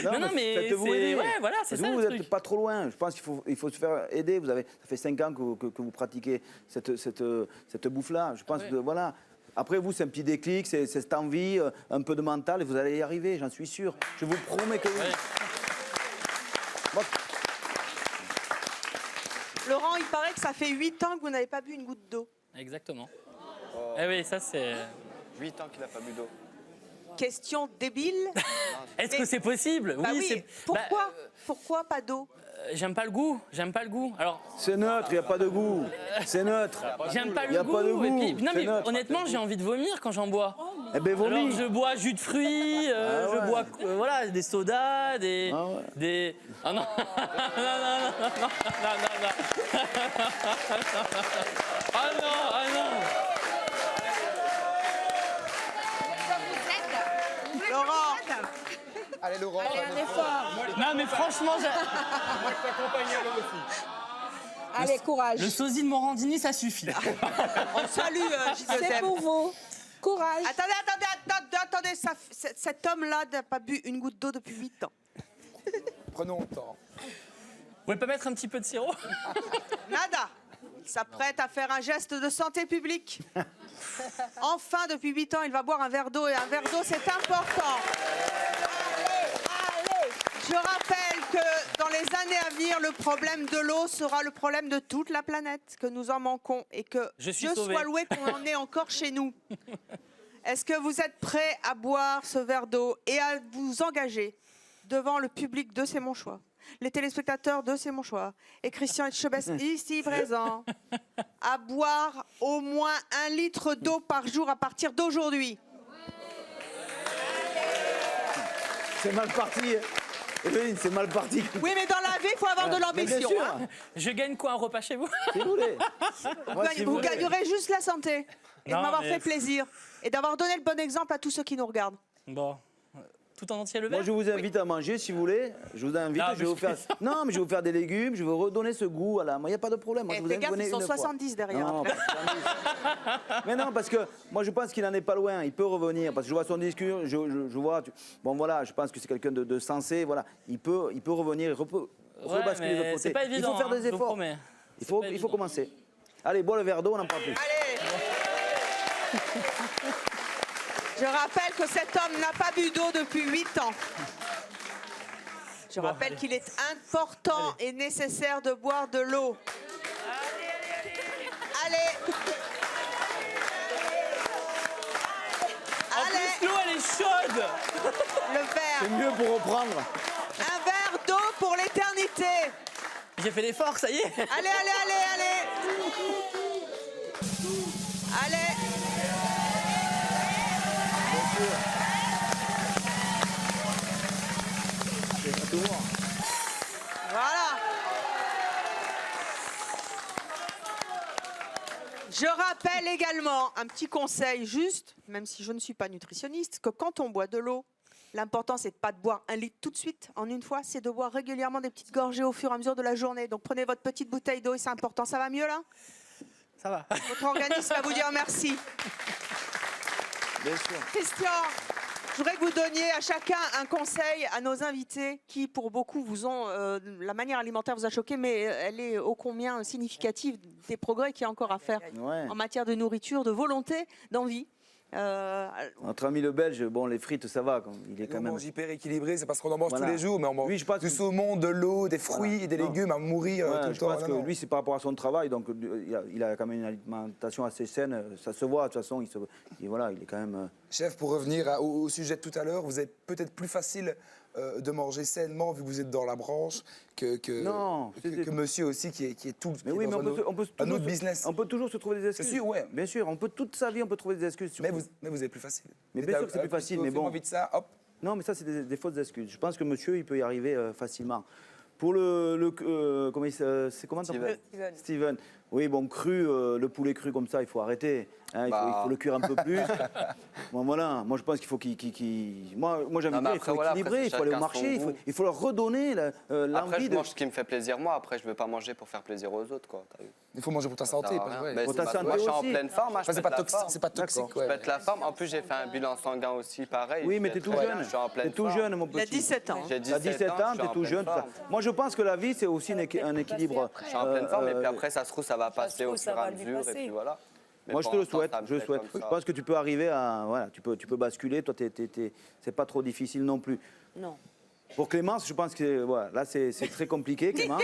[SPEAKER 18] non, mais
[SPEAKER 8] faites-vous aider.
[SPEAKER 18] Ouais, voilà, c'est ça.
[SPEAKER 8] Vous n'êtes pas trop loin. Je pense qu'il faut se faire aider. Ça fait 5 ans que vous pratiquez cette bouffe-là. Je pense que voilà. Après, vous, c'est un petit déclic, c'est cette envie, un peu de mental, et vous allez y arriver, j'en suis sûr. Je vous promets que oui.
[SPEAKER 7] Bon. Laurent, il paraît que ça fait 8 ans que vous n'avez pas bu une goutte d'eau.
[SPEAKER 18] Exactement. Eh oui, ça c'est...
[SPEAKER 14] 8 ans qu'il n'a pas bu d'eau.
[SPEAKER 7] Question débile.
[SPEAKER 18] Est-ce que c'est possible?
[SPEAKER 7] Oui. Pourquoi pas d'eau?
[SPEAKER 18] J'aime pas le goût. Alors
[SPEAKER 8] c'est neutre, il n'y a pas de goût. C'est neutre.
[SPEAKER 18] J'aime pas le goût. Et puis, non mais honnêtement, j'ai envie de vomir quand j'en bois.
[SPEAKER 8] Eh ben vomis.
[SPEAKER 18] Alors je bois jus de fruits, je bois des sodas, des Ah non. Ah non.
[SPEAKER 7] Laurent.
[SPEAKER 9] Allez Laurent.
[SPEAKER 15] Allez, un effort.
[SPEAKER 18] Non mais franchement,
[SPEAKER 16] moi je t'accompagne à l'eau aussi.
[SPEAKER 15] Allez, courage.
[SPEAKER 18] Le sosie de Morandini, ça suffit.
[SPEAKER 7] On salue
[SPEAKER 15] C'est pour vous. Courage.
[SPEAKER 7] Attendez. Cet homme-là n'a pas bu une goutte d'eau depuis 8 ans.
[SPEAKER 9] Prenons le temps.
[SPEAKER 18] Vous pouvez pas mettre un petit peu de sirop?
[SPEAKER 7] Nada. Il s'apprête à faire un geste de santé publique. Enfin, depuis 8 ans, il va boire un verre d'eau. Et un verre d'eau, c'est important. les années à venir, le problème de l'eau sera le problème de toute la planète, que nous en manquons et que Dieu soit loué qu'on en ait encore chez nous. Est-ce que vous êtes prêts à boire ce verre d'eau et à vous engager devant le public de C'est mon choix, les téléspectateurs de C'est mon choix et Christian Etchebest ici présent, à boire au moins 1 litre d'eau par jour à partir d'aujourd'hui?
[SPEAKER 8] C'est mal parti. Evelyne, c'est mal parti.
[SPEAKER 7] Oui, mais dans la vie, il faut avoir de l'ambition. Hein.
[SPEAKER 18] Je gagne quoi, un repas chez vous?
[SPEAKER 8] Si vous voulez.
[SPEAKER 7] Vous gagnerez juste la santé et de m'avoir fait plaisir et d'avoir donné le bon exemple à tous ceux qui nous regardent.
[SPEAKER 18] Bon. Tout en entier le verre?
[SPEAKER 8] Moi, je vous invite à manger si vous voulez. Je vous invite. Je vais vous faire... Non, mais je vais vous faire des légumes. Je vais redonner ce goût à la. Moi, il n'y a pas de problème. Moi, je vous
[SPEAKER 7] fais gaffe, ils sont 70 derrière.
[SPEAKER 8] Non, mais non, parce que moi, je pense qu'il n'en est pas loin. Il peut revenir. Parce que je vois son discours. Je vois. Bon, voilà. Je pense que c'est quelqu'un de sensé. Voilà. Il peut revenir. Il peut rebasculer de l'autre côté.
[SPEAKER 18] C'est pas évident.
[SPEAKER 8] Il faut faire des efforts. Il faut commencer. Allez, bois le verre d'eau. On n'en parle plus.
[SPEAKER 7] Allez. Je rappelle que cet homme n'a pas bu d'eau depuis 8 ans. Je rappelle qu'il est important et nécessaire de boire de l'eau. Allez.
[SPEAKER 18] En plus, l'eau, elle est chaude.
[SPEAKER 7] Le verre.
[SPEAKER 8] C'est mieux pour reprendre.
[SPEAKER 7] Un verre d'eau pour l'éternité.
[SPEAKER 18] J'ai fait l'effort, ça y est.
[SPEAKER 7] Allez, allez, allez, allez. Allez. Voilà. Je rappelle également un petit conseil juste, même si je ne suis pas nutritionniste, que quand on boit de l'eau, l'important c'est de pas de boire 1 litre tout de suite en une fois, c'est de boire régulièrement des petites gorgées au fur et à mesure de la journée. Donc prenez votre petite bouteille d'eau et c'est important. Ça va mieux là?
[SPEAKER 18] Ça va.
[SPEAKER 7] Votre organisme va vous dire merci.
[SPEAKER 8] Bien sûr.
[SPEAKER 7] Christian, je voudrais que vous donniez à chacun un conseil à nos invités qui, pour beaucoup, vous ont la manière alimentaire vous a choqué, mais elle est ô combien significative des progrès qu'il y a encore à faire en matière de nourriture, de volonté, d'envie.
[SPEAKER 8] Notre ami le Belge, bon, les frites, ça va. Il est quand même.
[SPEAKER 9] On mange hyper équilibré, c'est parce qu'on en mange
[SPEAKER 8] Voilà.
[SPEAKER 9] tous les jours, mais on mange du saumon, de l'eau, des fruits et des légumes à mourir tout le
[SPEAKER 8] je
[SPEAKER 9] temps.
[SPEAKER 8] pense que lui, c'est par rapport à son travail, donc il a quand même une alimentation assez saine. Ça se voit, de toute façon, il est quand même.
[SPEAKER 9] Chef, pour revenir au sujet de tout à l'heure, vous avez peut-être plus facile de manger sainement vu que vous êtes dans la branche que monsieur aussi qui est tout.
[SPEAKER 8] Mais oui, mais on peut
[SPEAKER 9] un autre business.
[SPEAKER 8] On peut toujours se trouver des excuses.
[SPEAKER 9] C'est sûr, ouais.
[SPEAKER 8] Bien sûr, on peut toute sa vie, on peut trouver des excuses.
[SPEAKER 9] Mais vous avez plus facile.
[SPEAKER 8] Mais bien sûr que c'est plus facile, mais bon.
[SPEAKER 9] Vite ça, hop.
[SPEAKER 8] Non, mais ça, c'est des fausses excuses. Je pense que monsieur, il peut y arriver facilement. Pour Steven. Oui, bon, cru, le poulet cru comme ça, il faut arrêter. Hein, il faut le cuire un peu plus. Bon, voilà. Moi, je pense qu'il faut Moi, j'ai envie de dire, il faut équilibrer, il faut aller au marché, il faut leur redonner l'envie
[SPEAKER 14] Après, je mange ce qui me fait plaisir, moi. Après, je ne veux pas manger pour faire plaisir aux autres, quoi.
[SPEAKER 9] Il faut manger pour ta santé.
[SPEAKER 14] Pour ta santé. Moi, je suis en pleine forme.
[SPEAKER 9] C'est pas toxique.
[SPEAKER 14] Je pète la forme. En plus, j'ai fait un bilan sanguin aussi, pareil.
[SPEAKER 8] Oui, mais t'es tout jeune. T'es tout jeune, mon petit.
[SPEAKER 7] Il a 17 ans.
[SPEAKER 14] J'ai
[SPEAKER 8] 17 ans, t'es tout jeune. Moi, je pense que la vie, c'est aussi un équilibre.
[SPEAKER 14] Je suis en pleine forme, et puis après, ça se trouve, ça va passer au fur et à mesure, et puis voilà.
[SPEAKER 8] Moi, je te le souhaite. Je pense que tu peux arriver à. Voilà, tu peux basculer. Toi, c'est pas trop difficile non plus.
[SPEAKER 10] Non.
[SPEAKER 8] Pour Clémence, je pense que voilà, là, c'est très compliqué, Clémence.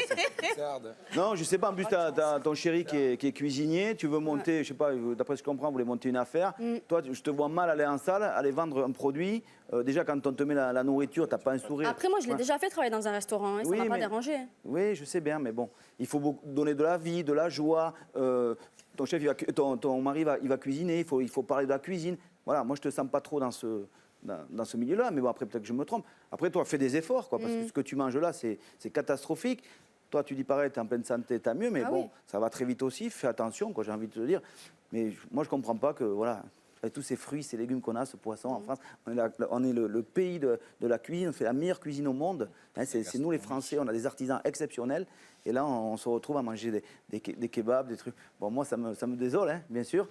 [SPEAKER 8] Non, je sais pas. En plus, tu as ton chéri qui est cuisinier. Tu veux monter, je sais pas, d'après ce que je comprends, vous voulez monter une affaire. Toi, je te vois mal aller en salle, aller vendre un produit. Déjà, quand on te met la nourriture, tu n'as pas un sourire.
[SPEAKER 11] Après, moi, je l'ai déjà fait travailler dans un restaurant et ça m'a pas dérangé.
[SPEAKER 8] Oui, je sais bien, mais bon, il faut donner de la vie, de la joie. Ton chef, ton mari, il va cuisiner. Il faut parler de la cuisine. Voilà, moi, je te sens pas trop dans ce milieu-là, mais bon, après, peut-être que je me trompe. Après, toi, fais des efforts, quoi, parce que ce que tu manges là, c'est catastrophique. Toi, tu dis pareil, tu es en pleine santé, tu as mieux, mais ça va très vite aussi. Fais attention, quoi, j'ai envie de te le dire. Mais moi, je ne comprends pas que, voilà, avec tous ces fruits, ces légumes qu'on a, ce poisson en France, on est le pays de la cuisine, on fait la meilleure cuisine au monde. Hein, c'est nous, les Français, on a des artisans exceptionnels. Et là, on se retrouve à manger des kebabs, des trucs. Bon, moi, ça me désole, hein, bien sûr.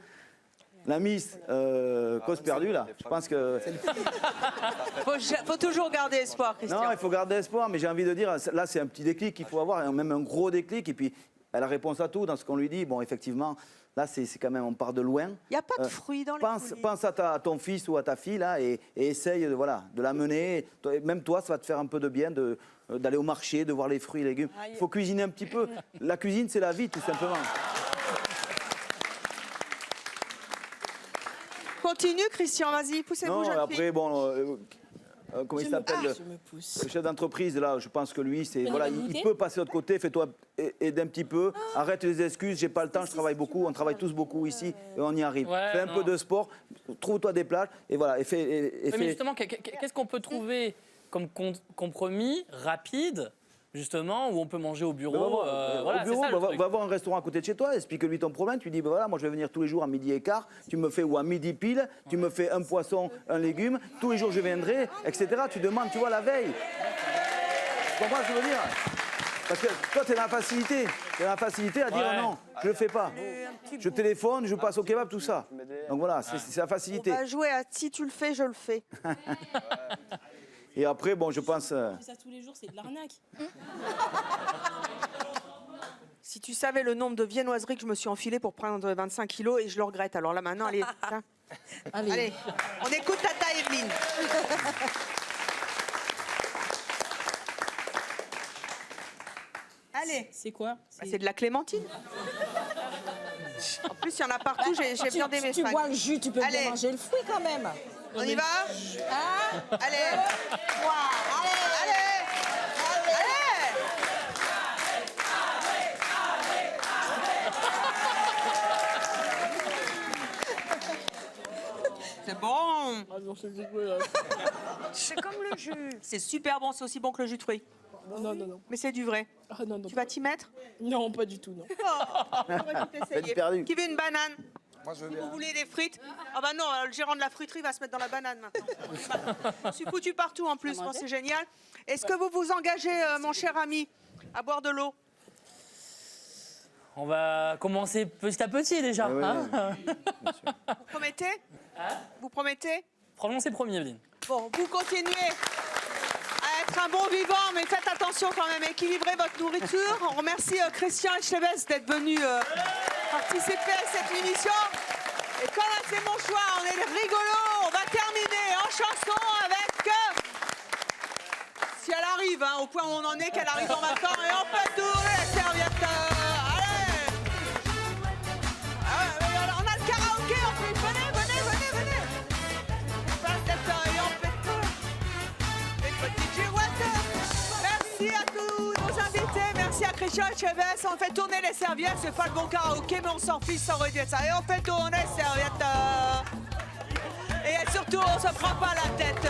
[SPEAKER 8] La Miss, cause perdue, là. Je pense que.
[SPEAKER 7] Faut toujours garder espoir, Christian.
[SPEAKER 8] Non, il faut garder espoir, mais j'ai envie de dire, là, c'est un petit déclic qu'il faut avoir, même un gros déclic. Et puis, Elle a la réponse à tout dans ce qu'on lui dit. Bon, effectivement, là, c'est quand même, on part de loin.
[SPEAKER 7] Il n'y a pas de fruits dans les coulis.
[SPEAKER 8] Pense à ton fils ou à ta fille, là, et essaye de l'amener. Même toi, ça va te faire un peu de bien d'aller au marché, de voir les fruits et légumes. Il faut cuisiner un petit peu. La cuisine, c'est la vie, tout simplement.
[SPEAKER 7] Continue, Christian, vas-y, poussez-vous,
[SPEAKER 8] Non,
[SPEAKER 7] jeune
[SPEAKER 8] après,
[SPEAKER 7] fille.
[SPEAKER 8] bon, comment il s'appelle le chef d'entreprise, là, je pense que lui, il peut passer de l'autre côté, fais-toi aider un petit peu, arrête les excuses, j'ai pas le temps, je travaille beaucoup, on travaille tous beaucoup ici, et on y arrive. Fais un peu de sport, trouve-toi des plages, et voilà,
[SPEAKER 18] Mais justement, qu'est-ce qu'on peut trouver comme compromis rapide, justement, où on peut manger au bureau
[SPEAKER 8] au bureau, va voir un restaurant à côté de chez toi, explique-lui ton problème, tu dis, voilà, moi je vais venir tous les jours à 12h15, tu me fais, ou à midi pile, tu me fais un poisson, un légume, tous les jours je viendrai, etc. Tu demandes, tu vois, la veille. Tu comprends ce que je veux dire? Parce que toi, tu es dans la facilité. Tu es dans la facilité à dire non, je le fais pas. Je téléphone, je passe au kebab, tout ça. Donc voilà, c'est la facilité.
[SPEAKER 7] On va jouer à si tu le fais, je le fais.
[SPEAKER 8] Et après, bon, je pense...
[SPEAKER 1] Ça tous les jours, c'est de l'arnaque.
[SPEAKER 7] Si tu savais le nombre de viennoiseries que je me suis enfilée pour prendre 25 kilos, et je le regrette. Alors là, maintenant, allez, tiens. Allez, on écoute Tata Evelyne. Allez.
[SPEAKER 1] C'est quoi?
[SPEAKER 7] C'est de la clémentine. En plus, il y en a partout, j'ai bien des
[SPEAKER 15] Tu bois le jus, tu peux bien manger le fruit quand même.
[SPEAKER 7] On y va?
[SPEAKER 15] Hein?
[SPEAKER 7] Allez. Allez. C'est bon. C'est comme le jus. C'est super bon, c'est aussi bon que le jus de fruits.
[SPEAKER 1] Non.
[SPEAKER 7] Mais c'est du vrai.
[SPEAKER 1] Non.
[SPEAKER 7] Tu vas t'y mettre?
[SPEAKER 1] Non, pas du tout, non.
[SPEAKER 7] Qui veut une banane?
[SPEAKER 9] Moi, je veux
[SPEAKER 7] Si
[SPEAKER 9] bien.
[SPEAKER 7] vous voulez des frites? Ah bah non, le gérant de la friterie va se mettre dans la banane maintenant. Je suis foutu partout en plus, bon, c'est génial. Est-ce que vous vous engagez, mon cher ami, à boire de l'eau?
[SPEAKER 18] On va commencer petit à petit déjà.
[SPEAKER 7] Vous promettez? Vous promettez?
[SPEAKER 18] Franchement, c'est premier, Evelyne.
[SPEAKER 7] Bon, vous continuez à être un bon vivant, mais faites attention quand même, équilibrez votre nourriture. On remercie Christian Etchebest d'être venu participer à cette émission. Et comme c'est mon choix, on est rigolo, on va terminer en chanson avec... si elle arrive, hein, au point où on en est, qu'elle arrive en même temps, et on peut tourner la serviette. Allez! On a le karaoké en plus, venez. Merci à tous nos invités, merci à Christian Etchebest. On fait tourner les serviettes, c'est pas le bon karaoké, mais on s'en fiche, ça aurait dû être ça. Et on fait tourner les serviettes. Et surtout, on se prend pas la tête.